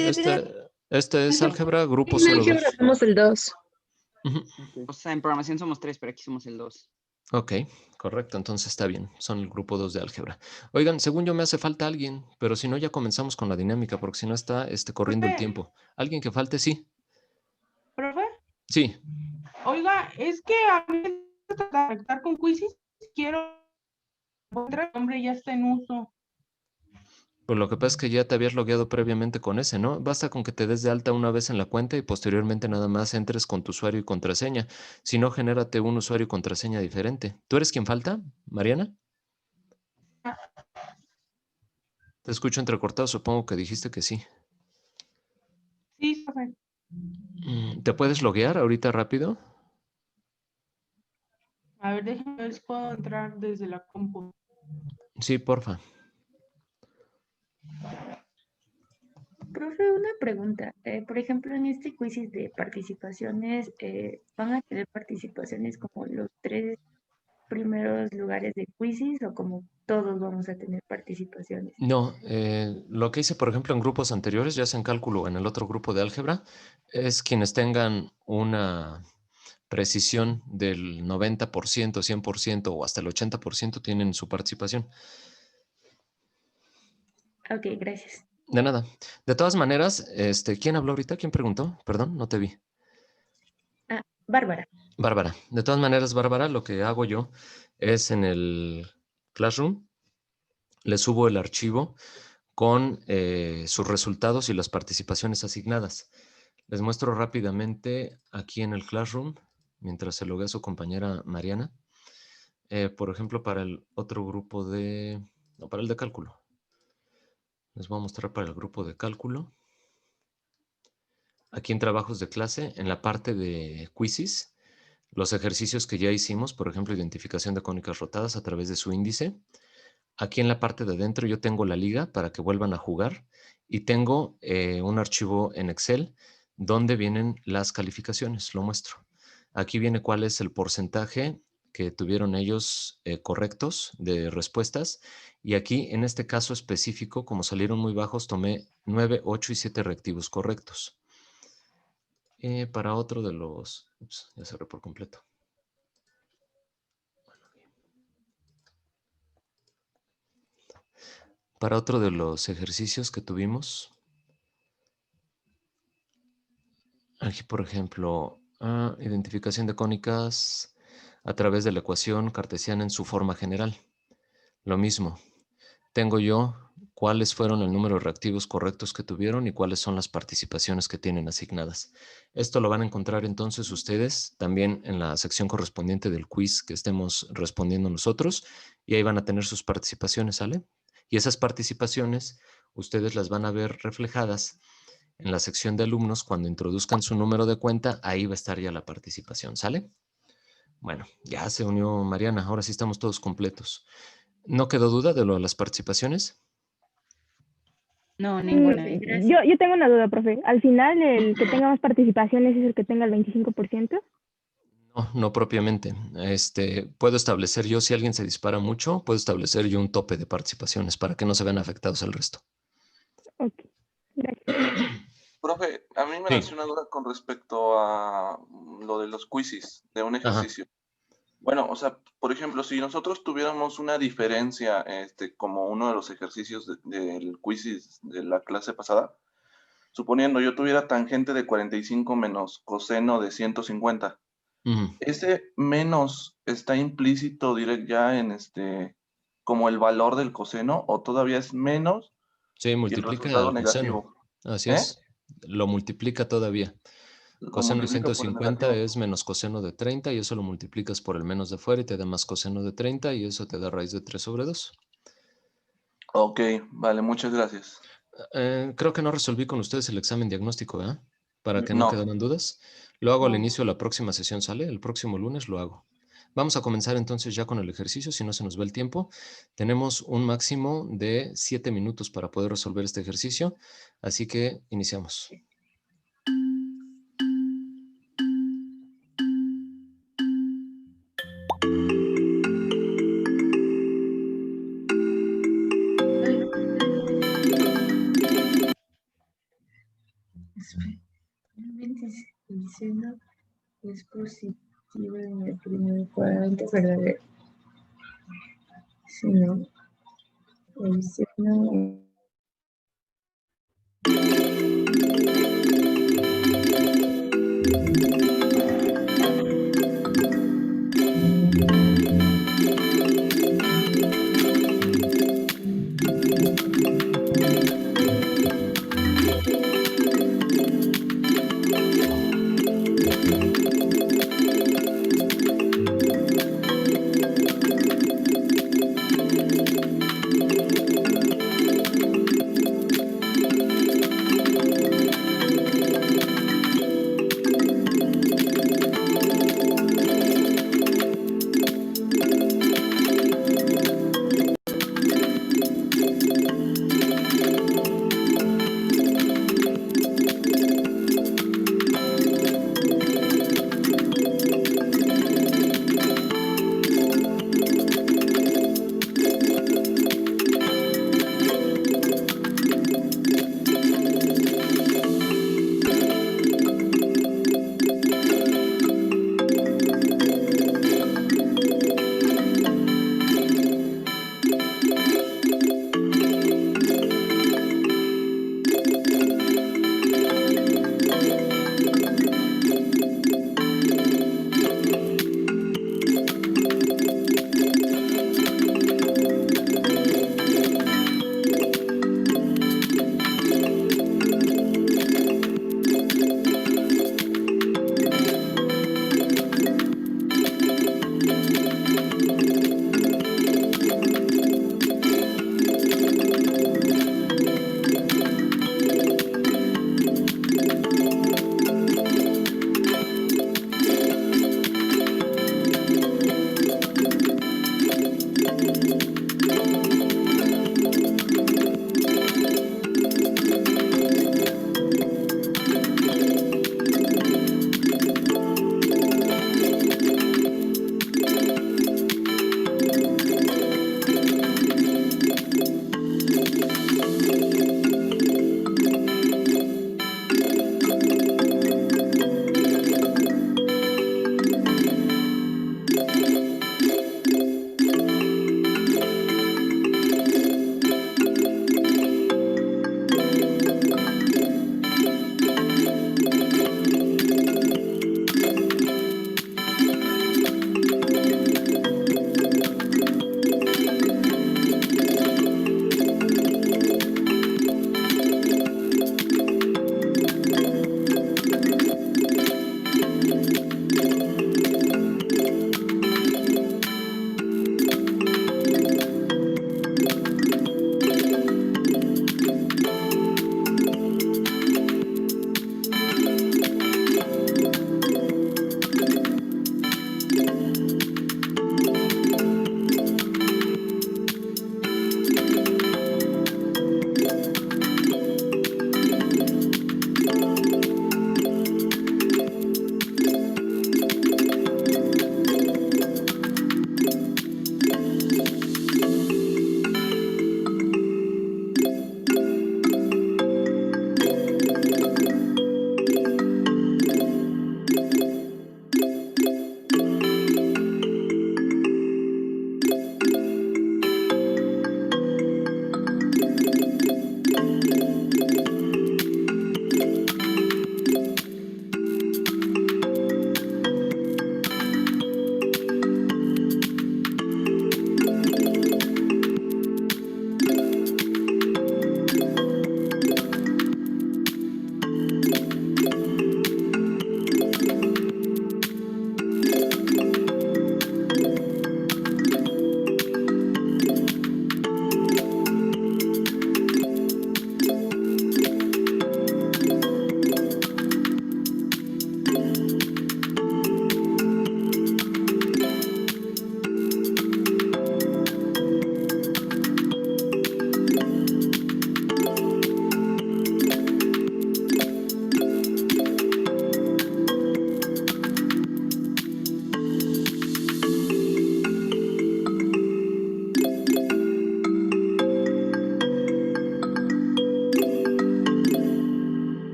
este es álgebra, grupo en álgebra 02. somos el 2. Ujú. Ok. O sea, en programación somos 3, pero aquí somos el 2. Ok, correcto, entonces está bien, son el grupo 2 de álgebra. Oigan, según yo me hace falta alguien, pero si no ya comenzamos con la dinámica, porque si no está corriendo el Profe, tiempo. ¿Alguien que falte? Sí, profe, sí. oiga, es que a mí me gusta conectar con Quizzes, quiero encontrar el nombre ya está en uso. Pues lo que pasa es que ya te habías logueado previamente con ese, ¿no? Basta con que te des de alta una vez en la cuenta y posteriormente nada más entres con tu usuario y contraseña. Si no, genérate un usuario y contraseña diferente. ¿Tú eres quien falta, Mariana? Te escucho entrecortado, supongo que dijiste que sí. Sí, profe. ¿Te puedes loguear ahorita rápido? A ver, déjame ver si puedo entrar desde la compu. Sí, porfa. Profe, una pregunta. Por ejemplo, en este quiz de participaciones, ¿van a tener participaciones como los 3 primeros lugares de quizzes o como todos vamos a tener participaciones? No, lo que hice, por ejemplo, en grupos anteriores, ya sea en cálculo o en el otro grupo de álgebra, es quienes tengan una precisión del 90%, 100% o hasta el 80% tienen su participación. Ok, gracias. De nada. De todas maneras, ¿quién habló ahorita? ¿Quién preguntó? Perdón, no te vi. Ah, Bárbara. Bárbara. De todas maneras, Bárbara, lo que hago yo es en el Classroom, le subo el archivo con sus resultados y las participaciones asignadas. Les muestro rápidamente aquí en el Classroom, mientras se loguea su compañera Mariana. Por ejemplo, para el otro grupo de... No, para el de cálculo. Les voy a mostrar para el grupo de cálculo. Aquí en trabajos de clase, en la parte de quizzes, los ejercicios que ya hicimos, por ejemplo, identificación de cónicas rotadas a través de su índice. Aquí en la parte de adentro yo tengo la liga para que vuelvan a jugar y tengo un archivo en Excel donde vienen las calificaciones, lo muestro. Aquí viene cuál es el porcentaje que tuvieron ellos correctos de respuestas y aquí en este caso específico, como salieron muy bajos, tomé 9, 8 y 7 reactivos correctos. Para otro de los... Ups, ya cerré por completo. Para otro de los ejercicios que tuvimos, aquí por ejemplo, identificación de cónicas a través de la ecuación cartesiana en su forma general. Lo mismo, tengo yo cuáles fueron el número de reactivos correctos que tuvieron y cuáles son las participaciones que tienen asignadas. Esto lo van a encontrar entonces ustedes también en la sección correspondiente del quiz que estemos respondiendo nosotros y ahí van a tener sus participaciones, ¿sale? Y esas participaciones ustedes las van a ver reflejadas en la sección de alumnos cuando introduzcan su número de cuenta, ahí va a estar ya la participación, ¿sale? Bueno, ya se unió Mariana, ahora sí estamos todos completos. ¿No quedó duda de lo de las participaciones? No, No, ninguna. profe, gracias. Yo tengo una duda, profe. Al final, el que tenga más participaciones es el que tenga el 25%. No, no propiamente. Puedo establecer yo, si alguien se dispara mucho, puedo establecer yo un tope de participaciones para que no se vean afectados al resto. Ok, gracias. Profe, a mí me Sí. nació una duda con respecto a lo de los quizzes de un Ajá. ejercicio. Bueno, o sea, por ejemplo, si nosotros tuviéramos una diferencia, como uno de los ejercicios del quiz de la clase pasada, suponiendo yo tuviera tangente de 45 menos coseno de 150, Ujú. ese menos está implícito ya en como el valor del coseno, o todavía es menos Sí, y el multiplica resultado al coseno. negativo. Así ¿Eh? es. Lo multiplica todavía. Lo Coseno de multiplica por el 150 negativo. es menos coseno de 30 y eso lo multiplicas por el menos de fuera y te da más coseno de 30 y eso te da raíz de 3 sobre 2. Ok, vale, muchas gracias. Creo que no resolví con ustedes el examen diagnóstico, ¿verdad? Para que no No. quedaran dudas. Lo hago al No. inicio de la próxima sesión, ¿sale? El próximo lunes lo hago. Vamos a comenzar entonces ya con el ejercicio, si no se nos va el tiempo. Tenemos un máximo de 7 minutos para poder resolver este ejercicio, así que iniciamos. El seno es positivo en el primer cuadrante verdadero. Si no, el seno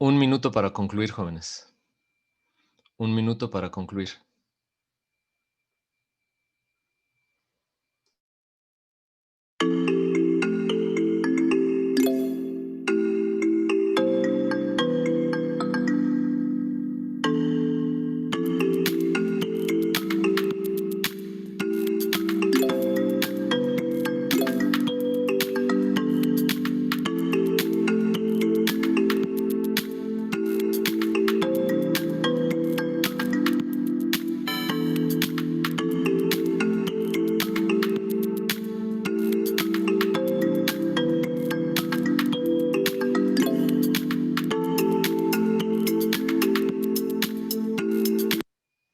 Un minuto para concluir, jóvenes. Un minuto para concluir.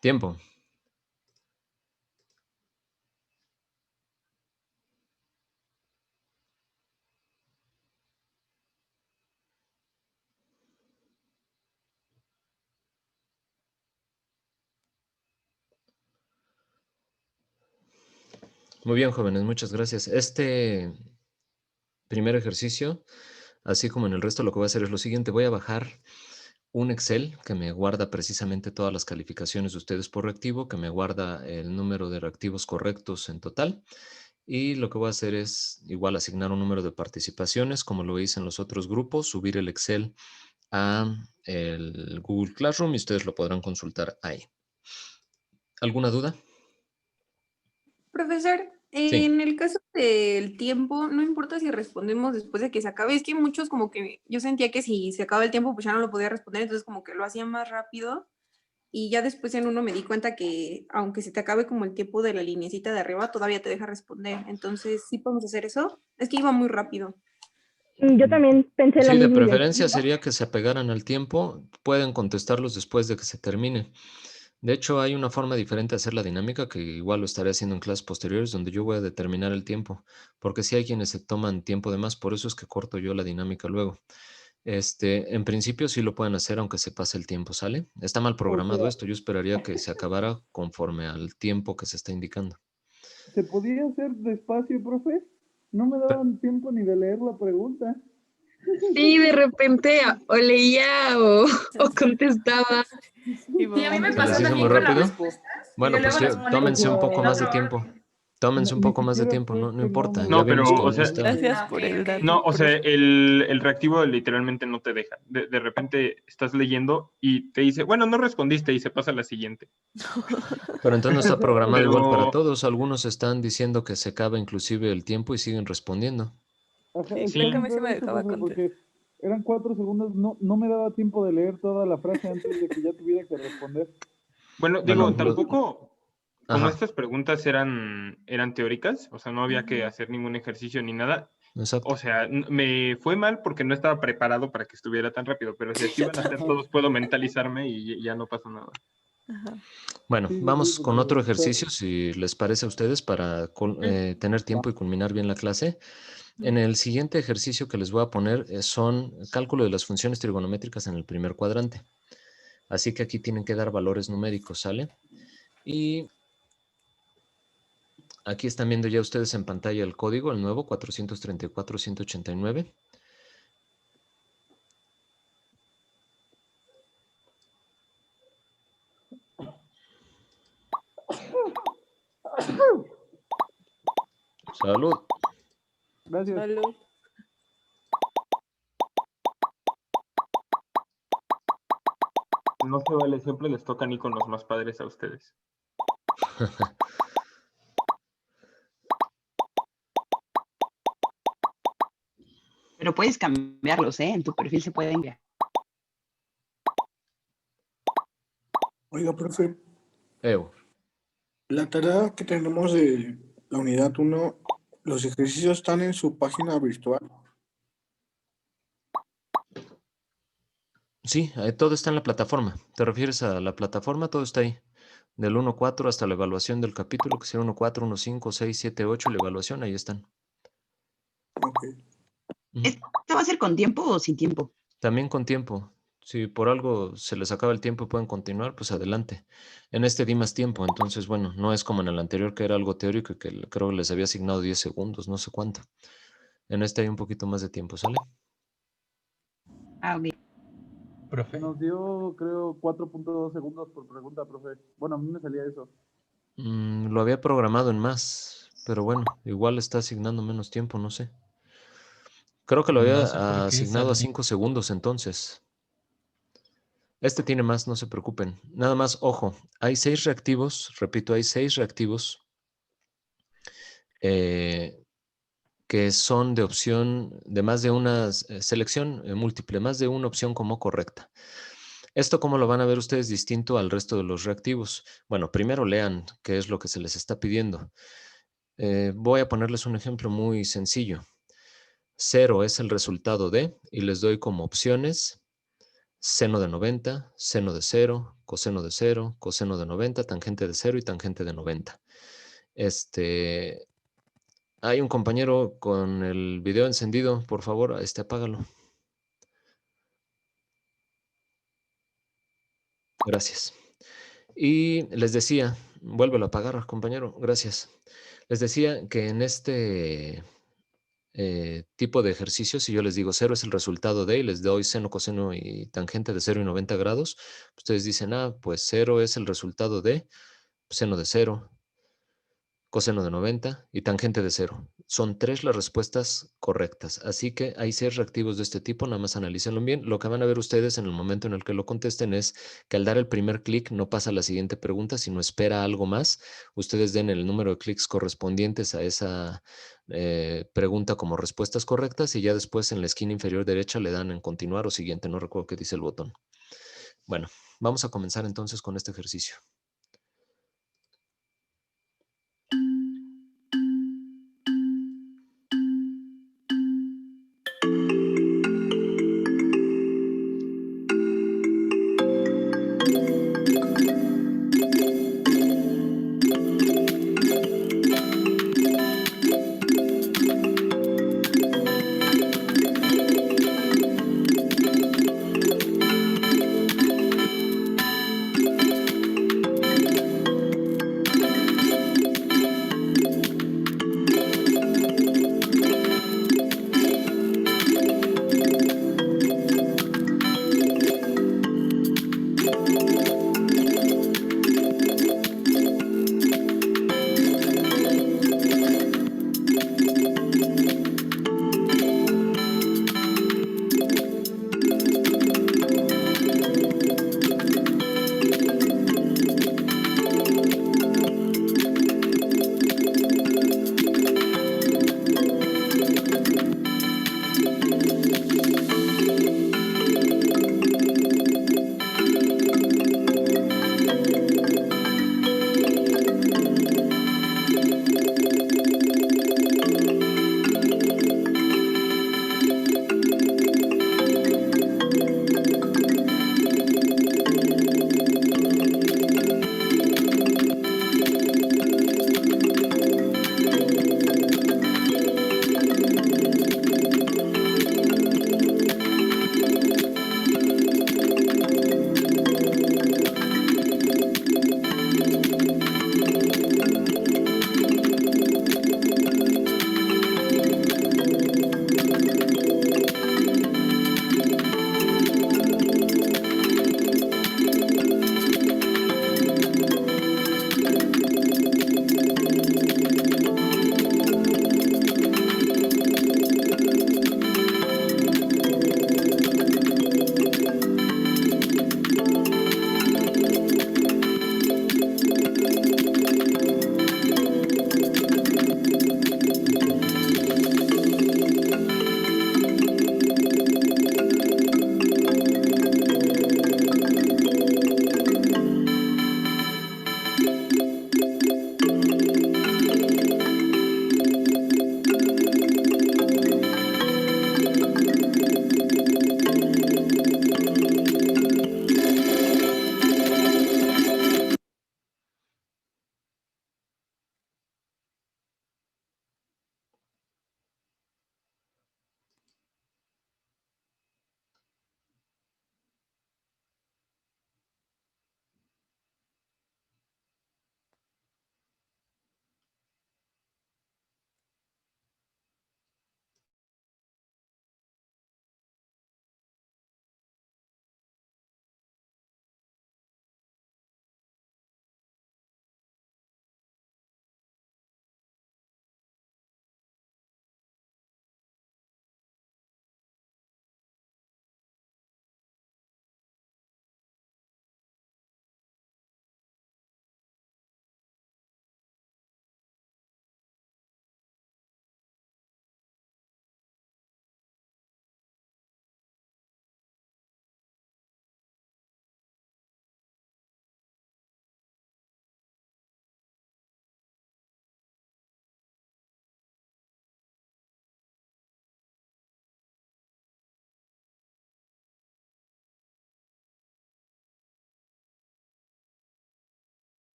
Tiempo. Muy bien, jóvenes, muchas gracias. Este primer ejercicio, así como en el resto, lo que voy a hacer es lo siguiente. Voy a bajar un Excel que me guarda precisamente todas las calificaciones de ustedes por reactivo, que me guarda el número de reactivos correctos en total. Y lo que voy a hacer es igual asignar un número de participaciones, como lo hice en los otros grupos, subir el Excel a el Google Classroom y ustedes lo podrán consultar ahí. ¿Alguna duda? Profesor, Sí. en el caso del tiempo, no importa si respondemos después de que se acabe. Es que muchos como que yo sentía que si se acaba el tiempo, pues ya no lo podía responder, entonces como que lo hacía más rápido. Y ya después en uno me di cuenta que aunque se te acabe como el tiempo de la linecita de arriba, todavía te deja responder. Entonces, ¿sí podemos hacer eso? Es que iba muy rápido. Yo también pensé lo Sí, de mismo. y preferencia sería que se apegaran al tiempo. Pueden contestarlos después de que se termine. De hecho, hay una forma diferente de hacer la dinámica que igual lo estaré haciendo en clases posteriores donde yo voy a determinar el tiempo, porque si hay quienes se toman tiempo de más, por eso es que corto yo la dinámica luego. En principio sí lo pueden hacer aunque se pase el tiempo, ¿sale? Está mal programado sea- esto, yo esperaría que se acabara conforme al tiempo que se está indicando. ¿Se podía hacer despacio, profe? No me daban tiempo ni de leer la pregunta. Sí, de repente o leía o contestaba. Sí, a mí me ¿Se les pasó hizo también muy con la rápido? respuesta. Bueno, Y pues luego responden tómense un como poco en más de otro tiempo. orden. Tómense un Ni poco más de siquiera tiempo, fue no que importa. no Ya No, pero, vimos que o sea, gusta. Gracias por el dato. no, o sea, profe. el reactivo literalmente no te deja. De repente estás leyendo y te dice, bueno, no respondiste y se pasa a la siguiente. Pero entonces no está programado igual para Pero todos. Algunos están diciendo que se acaba inclusive el tiempo y siguen respondiendo. Ajá, Sí, está creo que a bien mí sí me raro eso, dejaba profe, porque contestar. eran 4 segundos, no me daba tiempo de leer toda la frase antes de que ya tuviera que responder. bueno, Bueno, digo, tampoco, como Ajá, estas preguntas eran teóricas, o sea, no había que hacer ningún ejercicio ni nada. exacto. O sea, me fue mal porque no estaba preparado para que estuviera tan rápido, pero si así van a hacer todos, puedo mentalizarme y ya no pasa nada. Ajá. Bueno, Sí, vamos con otro porque ejercicio, si les parece a ustedes, para tener tiempo y culminar bien la clase. En el siguiente ejercicio que les voy a poner son cálculo de las funciones trigonométricas en el primer cuadrante. Así que aquí tienen que dar valores numéricos, ¿sale? Y aquí están viendo ya ustedes en pantalla el código, el nuevo 434-189. Salud. Gracias. Salud. No se vale, siempre les tocan iconos más padres a ustedes. Pero puedes cambiarlos, ¿eh? En tu perfil se pueden enviar. Oiga, profe, Ew. la tarea que tenemos de la unidad 1, los ejercicios están en su página virtual. Sí, todo está en la plataforma. ¿Te refieres a la plataforma? Todo está ahí. Del 1.4 hasta la evaluación del capítulo, que será 1.4, 1.5, 6, 7, 8, la evaluación, ahí están. Ok. Ujú. ¿Esto va a ser con tiempo o sin tiempo? También con tiempo. Si por algo se les acaba el tiempo y pueden continuar, pues adelante. En este di más tiempo, entonces, bueno, no es como en el anterior que era algo teórico y que creo que les había asignado 10 segundos, no sé cuánto. En este hay un poquito más de tiempo, ¿sale? Ah, ok. Profe. Nos dio, creo, 4.2 segundos por pregunta, profe. Bueno, a mí me salía eso. Lo había programado en más, pero bueno, igual está asignando menos tiempo, no sé. Creo que lo No sé por había qué asignado a sale. 5 segundos entonces. Este tiene más, no se preocupen. Nada más, ojo, hay 6 reactivos, repito, hay 6 reactivos que son de opción, de más de una selección múltiple, más de una opción como correcta. ¿Esto cómo lo van a ver ustedes distinto al resto de los reactivos? Bueno, primero lean qué es lo que se les está pidiendo. Voy a ponerles un ejemplo muy sencillo. 0 es el resultado de, y les doy como opciones, seno de 90, seno de 0, coseno de 0, coseno de 90, tangente de 0 y tangente de 90. Hay un compañero con el video encendido, por favor, apágalo. Gracias. Y les decía, vuélvelo a apagar, compañero, gracias. Les decía que en este tipo de ejercicio, si yo les digo 0 es el resultado de, y les doy seno, coseno y tangente de 0 y 90 grados, ustedes dicen, pues 0 es el resultado de seno de 0, coseno de 90 y tangente de 0. Son 3 las respuestas correctas. Así que hay 6 reactivos de este tipo, nada más analícenlo bien. Lo que van a ver ustedes en el momento en el que lo contesten es que al dar el primer clic no pasa a la siguiente pregunta, sino espera algo más. Ustedes den el número de clics correspondientes a esa pregunta como respuestas correctas y ya después en la esquina inferior derecha le dan en continuar o siguiente. No recuerdo qué dice el botón. Bueno, vamos a comenzar entonces con este ejercicio.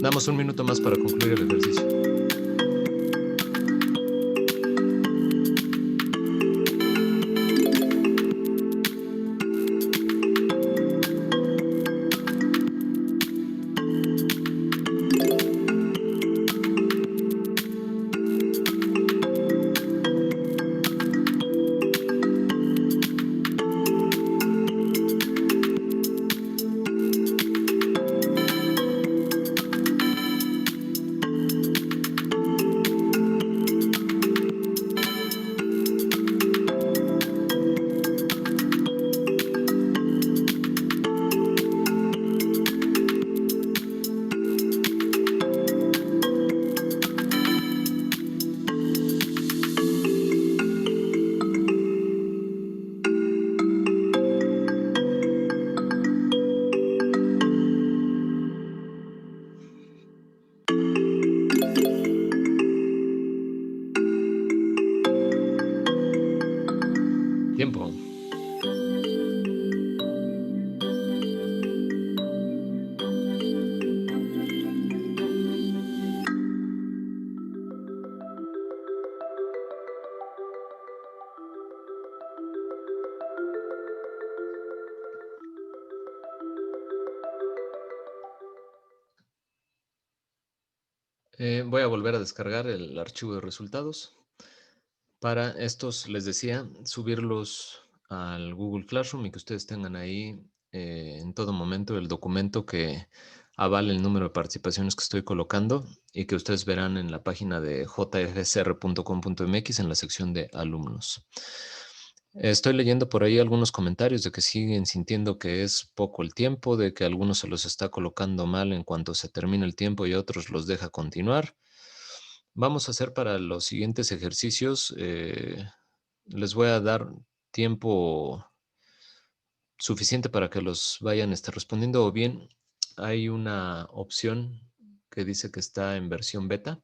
Damos un minuto más para concluir el ejercicio. Tiempo. Voy a volver a descargar el archivo de resultados. Para estos, les decía, subirlos al Google Classroom y que ustedes tengan ahí en todo momento el documento que avale el número de participaciones que estoy colocando y que ustedes verán en la página de jfsr.com.mx en la sección de alumnos. Estoy leyendo por ahí algunos comentarios de que siguen sintiendo que es poco el tiempo, de que a algunos se los está colocando mal en cuanto se termina el tiempo y a otros los deja continuar. Vamos a hacer para los siguientes ejercicios, les voy a dar tiempo suficiente para que los vayan respondiendo, o bien hay una opción que dice que está en versión beta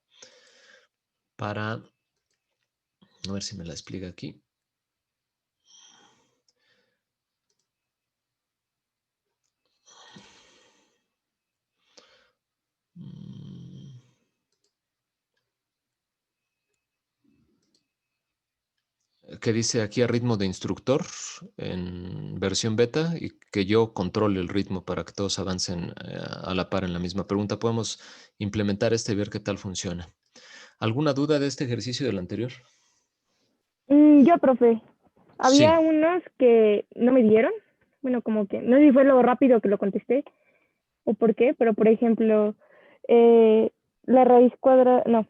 para, a ver si me la explica aquí. Que dice aquí a ritmo de instructor en versión beta y que yo controle el ritmo para que todos avancen a la par en la misma pregunta. Podemos implementar y ver qué tal funciona. ¿Alguna duda de este ejercicio del anterior? Yo, profe, había Sí. unos que no me dieron. Bueno, como que, no sé si fue lo rápido que lo contesté o por qué, pero por ejemplo, la raíz cuadrada, no,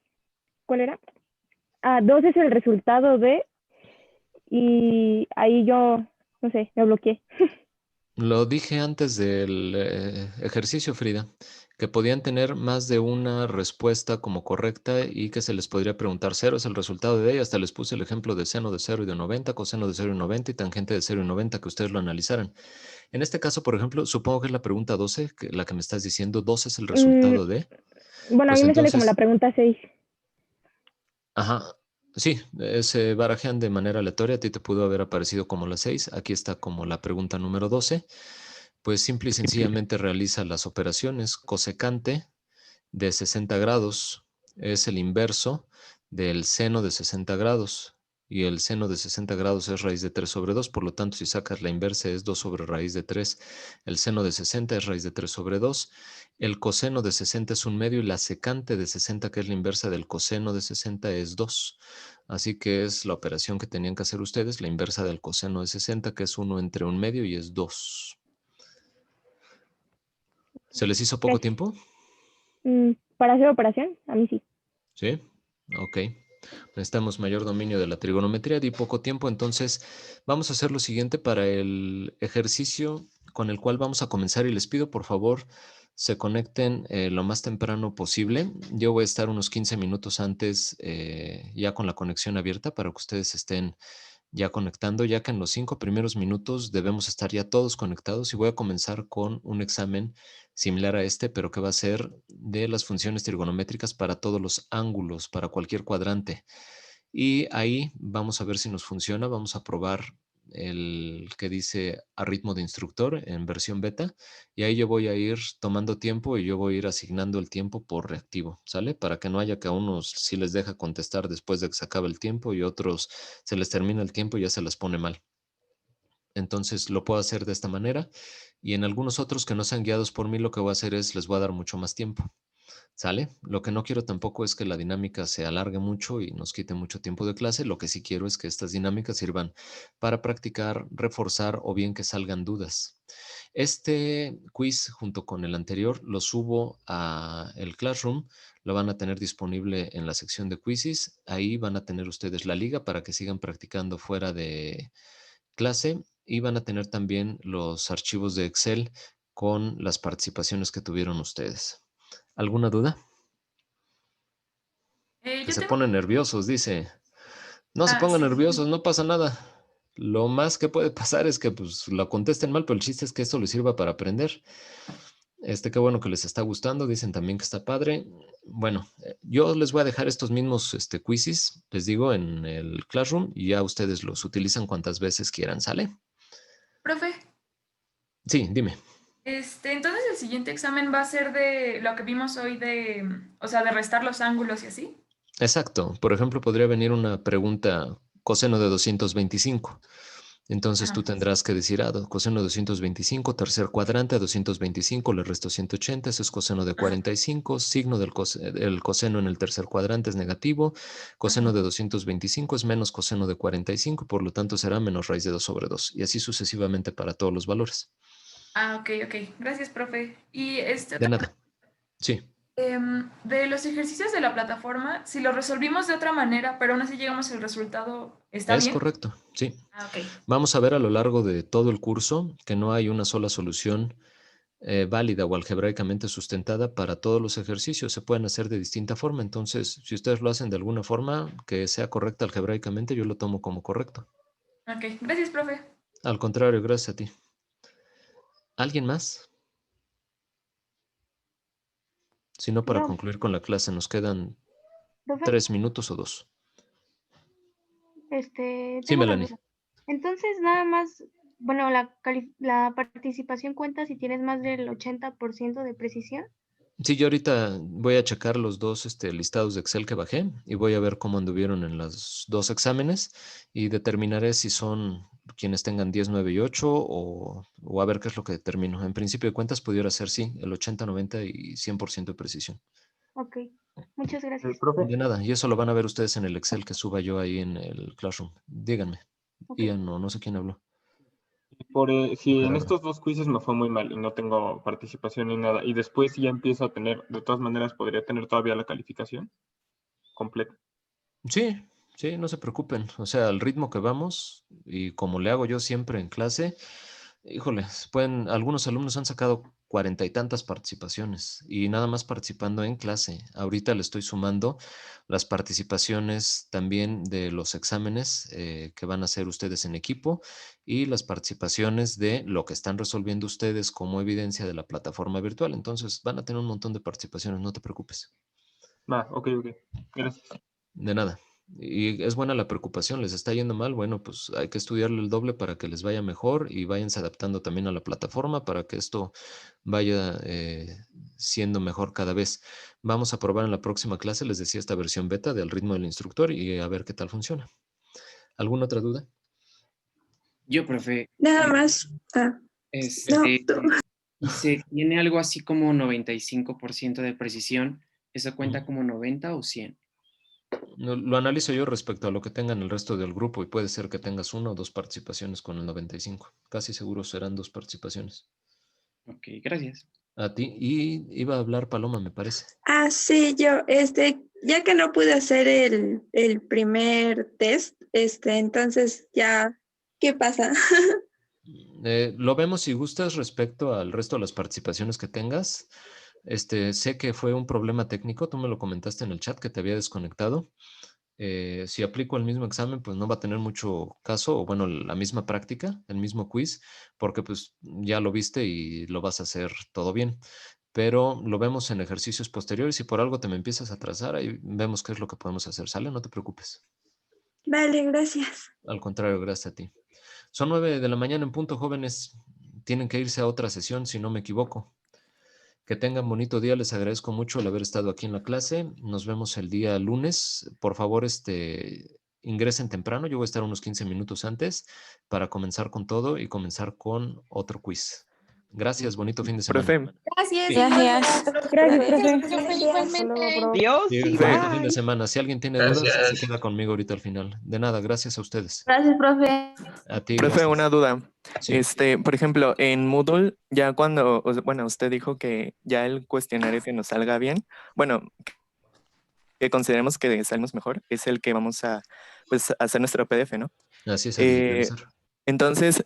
¿cuál era? 2 es el resultado de, y ahí yo, no sé, me bloqueé. Lo dije antes del ejercicio, Frida, que podían tener más de una respuesta como correcta y que se les podría preguntar 0 es el resultado de ella. Hasta les puse el ejemplo de seno de 0 y de 90, coseno de 0 y 90 y tangente de 0 y 90, que ustedes lo analizaran. En este caso, por ejemplo, supongo que es la pregunta 12, la que me estás diciendo, 12 es el resultado de. Bueno, a Pues mí me sale como la entonces, pregunta 6. ajá, sí, se barajean de manera aleatoria. A ti te pudo haber aparecido como la 6, aquí está como la pregunta número 12. Pues simple y sencillamente realiza las operaciones. Cosecante de 60 grados es el inverso del seno de 60 grados. Y el seno de 60 grados es raíz de 3 sobre 2. Por lo tanto, si sacas la inversa es 2 sobre raíz de 3. El seno de 60 es raíz de 3 sobre 2. El coseno de 60 es 1/2 y la secante de 60, que es la inversa del coseno de 60, es 2. Así que es la operación que tenían que hacer ustedes, la inversa del coseno de 60, que es 1 entre 1/2 y es 2. ¿Se les hizo poco tiempo? Para hacer operación, a mí sí. Sí, ok. Necesitamos mayor dominio de la trigonometría, di poco tiempo, entonces vamos a hacer lo siguiente para el ejercicio con el cual vamos a comenzar y les pido por favor se conecten lo más temprano posible. Yo voy a estar unos 15 minutos antes ya con la conexión abierta para que ustedes estén ya conectando, ya que en los 5 primeros minutos debemos estar ya todos conectados y voy a comenzar con un examen similar a este, pero que va a ser de las funciones trigonométricas para todos los ángulos, para cualquier cuadrante. Y ahí vamos a ver si nos funciona. Vamos a probar el que dice a ritmo de instructor en versión beta. Y ahí yo voy a ir tomando tiempo y yo voy a ir asignando el tiempo por reactivo, ¿sale? Para que no haya que a unos sí les deja contestar después de que se acabe el tiempo y otros se les termina el tiempo y ya se les pone mal. Entonces lo puedo hacer de esta manera. Y en algunos otros que no sean guiados por mí, lo que voy a hacer es les voy a dar mucho más tiempo. ¿Sale? Lo que no quiero tampoco es que la dinámica se alargue mucho y nos quite mucho tiempo de clase. Lo que sí quiero es que estas dinámicas sirvan para practicar, reforzar o bien que salgan dudas. Este quiz junto con el anterior lo subo a el Classroom. Lo van a tener disponible en la sección de quizzes. Ahí van a tener ustedes la liga para que sigan practicando fuera de clase y van a tener también los archivos de Excel con las participaciones que tuvieron ustedes. ¿Alguna duda? Que Yo se tengo... ponen nerviosos, dice. No se Ah, pongan sí. nerviosos, no pasa nada. Lo más que puede pasar es que pues lo contesten mal, pero el chiste es que esto les sirva para aprender. Qué bueno que les está gustando, dicen también que está padre. Bueno, yo les voy a dejar estos mismos quizzes, les digo, en el Classroom y ya ustedes los utilizan cuantas veces quieran, ¿sale? Profe, Sí, dime. entonces el siguiente examen va a ser de lo que vimos hoy o sea, de restar los ángulos y así. Exacto. Por ejemplo, podría venir una pregunta coseno de 225. Entonces tú tendrás que decir, coseno de 225, tercer cuadrante, a 225 le resto 180, eso es coseno de 45, signo del el coseno en el tercer cuadrante es negativo, coseno de 225 es menos coseno de 45, por lo tanto será menos raíz de 2 sobre 2, y así sucesivamente para todos los valores. Ok. Gracias, profe. Y De nada. Sí. de los ejercicios de la plataforma, si los resolvimos de otra manera, pero aún así llegamos al resultado, ¿está Es bien? correcto, sí. Ok. Vamos a ver a lo largo de todo el curso que no hay una sola solución válida o algebraicamente sustentada para todos los ejercicios. Se pueden hacer de distinta forma. Entonces, si ustedes lo hacen de alguna forma que sea correcta algebraicamente, yo lo tomo como correcto. Ok, gracias, profe. Al contrario, gracias a ti. ¿Alguien más? Si no, para Yo. concluir con la clase, nos quedan Profe, 3 minutos o 2. Sí, Sí, tengo una Melanie. duda. Entonces, nada más, bueno, la participación cuenta si tienes más del 80% de precisión. Sí, yo ahorita voy a checar los dos listados de Excel que bajé y voy a ver cómo anduvieron en los dos exámenes y determinaré si son quienes tengan 10, 9 y 8 o a ver qué es lo que determino. En principio de cuentas pudiera ser, sí, el 80, 90 y 100% de precisión. Ok, muchas gracias. De nada, y eso lo van a ver ustedes en el Excel que suba yo ahí en el Classroom. Díganme. Ok. Ian, no sé quién habló. Si en Gerardo. estos dos quizzes me fue muy mal y no tengo participación ni nada, y después ya empiezo a tener, de todas maneras, podría tener todavía la calificación completa. Sí, sí, no se preocupen. O sea, al ritmo que vamos y como le hago yo siempre en clase, híjole, algunos alumnos han sacado 40 y tantas participaciones y nada más participando en clase. Ahorita le estoy sumando las participaciones también de los exámenes que van a hacer ustedes en equipo y las participaciones de lo que están resolviendo ustedes como evidencia de la plataforma virtual. Entonces van a tener un montón de participaciones, no te preocupes. Va, ok. Gracias. De nada. Y es buena la preocupación, les está yendo mal, bueno, pues hay que estudiarle el doble para que les vaya mejor y váyanse adaptando también a la plataforma para que esto vaya siendo mejor cada vez. Vamos a probar en la próxima clase, les decía, esta versión beta del ritmo del instructor y a ver qué tal funciona. ¿Alguna otra duda? Yo, profe. Nada más. Se tiene algo así como 95% de precisión. ¿Eso cuenta como 90 o 100? Lo analizo yo respecto a lo que tengan el resto del grupo y puede ser que tengas 1 o 2 participaciones con el 95. Casi seguro serán 2 participaciones. Ok, gracias. A ti. Y iba a hablar Paloma, me parece. Sí, yo, ya que no pude hacer el primer test, entonces ya, ¿qué pasa? Lo vemos si gustas respecto al resto de las participaciones que tengas. Sé que fue un problema técnico, tú me lo comentaste en el chat que te había desconectado. si aplico el mismo examen, pues no va a tener mucho caso, o bueno, la misma práctica, el mismo quiz, porque pues ya lo viste y lo vas a hacer todo bien. Pero lo vemos en ejercicios posteriores. Si por algo te me empiezas a atrasar, ahí vemos qué es lo que podemos hacer. ¿Sale? No te preocupes. Vale, gracias. Al contrario, gracias a ti. Son 9 de la mañana en punto, jóvenes. Tienen que irse a otra sesión, si no me equivoco. Que tengan bonito día. Les agradezco mucho el haber estado aquí en la clase. Nos vemos el día lunes. Por favor, ingresen temprano. Yo voy a estar unos 15 minutos antes para comenzar con todo y comenzar con otro quiz. Gracias. Bonito fin de semana. Profe. Gracias. Gracias. Gracias, profe. Dios, Sí, sí, bonito fin de bye. semana. Si alguien tiene dudas, se queda conmigo ahorita al final. De nada, gracias a ustedes. Gracias, profe. A ti, Profe, gracias. una duda. Sí. Por ejemplo, en Moodle, ya cuando, bueno, usted dijo que ya el cuestionario que nos salga bien, bueno, que consideremos que salimos mejor, es el que vamos a, pues, hacer nuestro PDF, ¿no? Así es, a digitalizar. Entonces,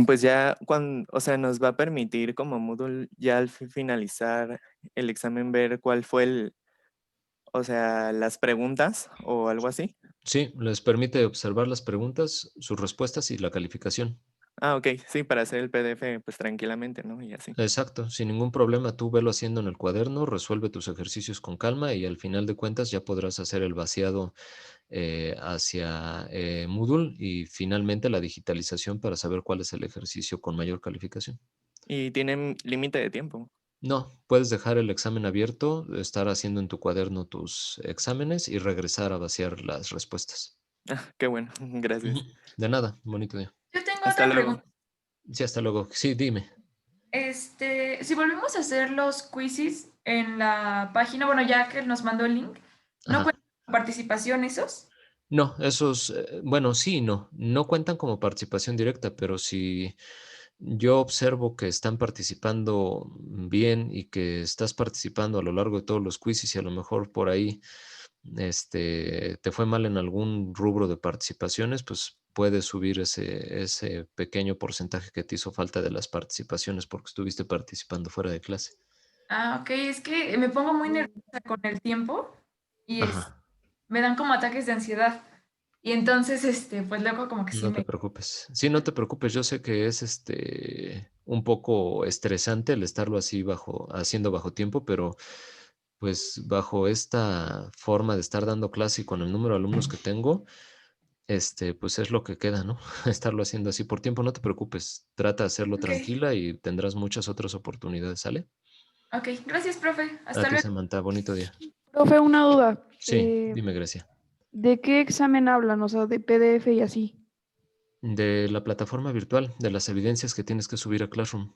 pues ya cuando, o sea, nos va a permitir como Moodle ya al finalizar el examen ver cuál fue o sea, las preguntas o algo así. Sí, les permite observar las preguntas, sus respuestas y la calificación. Ah, ok, sí, para hacer el PDF pues tranquilamente, ¿no? Y así. Exacto, sin ningún problema, tú velo haciendo en el cuaderno, resuelve tus ejercicios con calma y al final de cuentas ya podrás hacer el vaciado hacia Moodle y finalmente la digitalización para saber cuál es el ejercicio con mayor calificación. ¿Y tienen límite de tiempo? No, puedes dejar el examen abierto, estar haciendo en tu cuaderno tus exámenes y regresar a vaciar las respuestas. Ah, qué bueno, gracias. De nada, bonito día. Yo tengo Hasta otra luego. pregunta. Sí, hasta luego. Sí, dime. Si volvemos a hacer los quizzes en la página, bueno, ya que nos mandó el link, ¿no Ajá. cuentan con participación esos? No, esos, bueno, sí y no. No cuentan como participación directa, pero si yo observo que están participando bien y que estás participando a lo largo de todos los quizzes y a lo mejor por ahí te fue mal en algún rubro de participaciones, pues puedes subir ese pequeño porcentaje que te hizo falta de las participaciones porque estuviste participando fuera de clase. Ah, ok, es que me pongo muy nerviosa con el tiempo y Ajá. me dan como ataques de ansiedad. Y entonces, pues luego como que sí No te preocupes. Sí, no te preocupes. Yo sé que es un poco estresante el estarlo así haciendo bajo tiempo, pero pues bajo esta forma de estar dando clase y con el número de alumnos que tengo, pues es lo que queda, ¿no? Estarlo haciendo así por tiempo, no te preocupes. Trata de hacerlo Ok. tranquila y tendrás muchas otras oportunidades, ¿sale? Ok, gracias, profe. A Hasta ti, luego. Samantha, bonito día. Profe, una duda. Sí, dime, Grecia. ¿De qué examen hablan? O sea, de PDF y así. De la plataforma virtual, de las evidencias que tienes que subir a Classroom.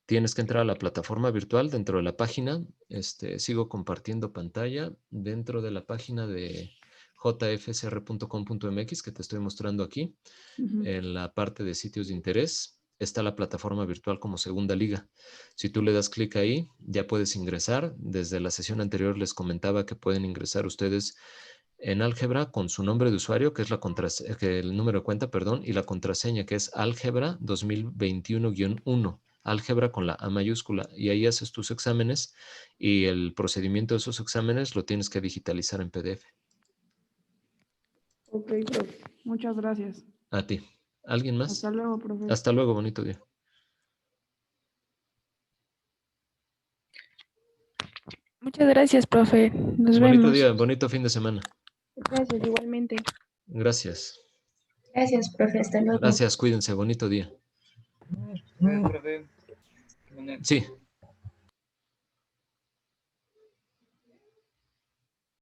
Tienes que entrar a la plataforma virtual dentro de la página. Sigo compartiendo pantalla dentro de la página de jfsr.com.mx que te estoy mostrando aquí. En la parte de sitios de interés está la plataforma virtual como segunda liga. Si tú le das clic ahí, ya puedes ingresar. Desde la sesión anterior les comentaba que pueden ingresar ustedes en álgebra con su nombre de usuario, que es el número de cuenta, perdón, y la contraseña, que es álgebra 2021-1. Álgebra con la A mayúscula, y ahí haces tus exámenes y el procedimiento de esos exámenes lo tienes que digitalizar en PDF. Ok, profe. Muchas gracias. A ti. ¿Alguien más? Hasta luego, profe. Hasta luego, bonito día. Muchas gracias, profe. Nos Bonito vemos. día, bonito fin de semana. Gracias, igualmente. Gracias. Gracias, profe. Hasta luego. Gracias, cuídense, bonito día. Sí.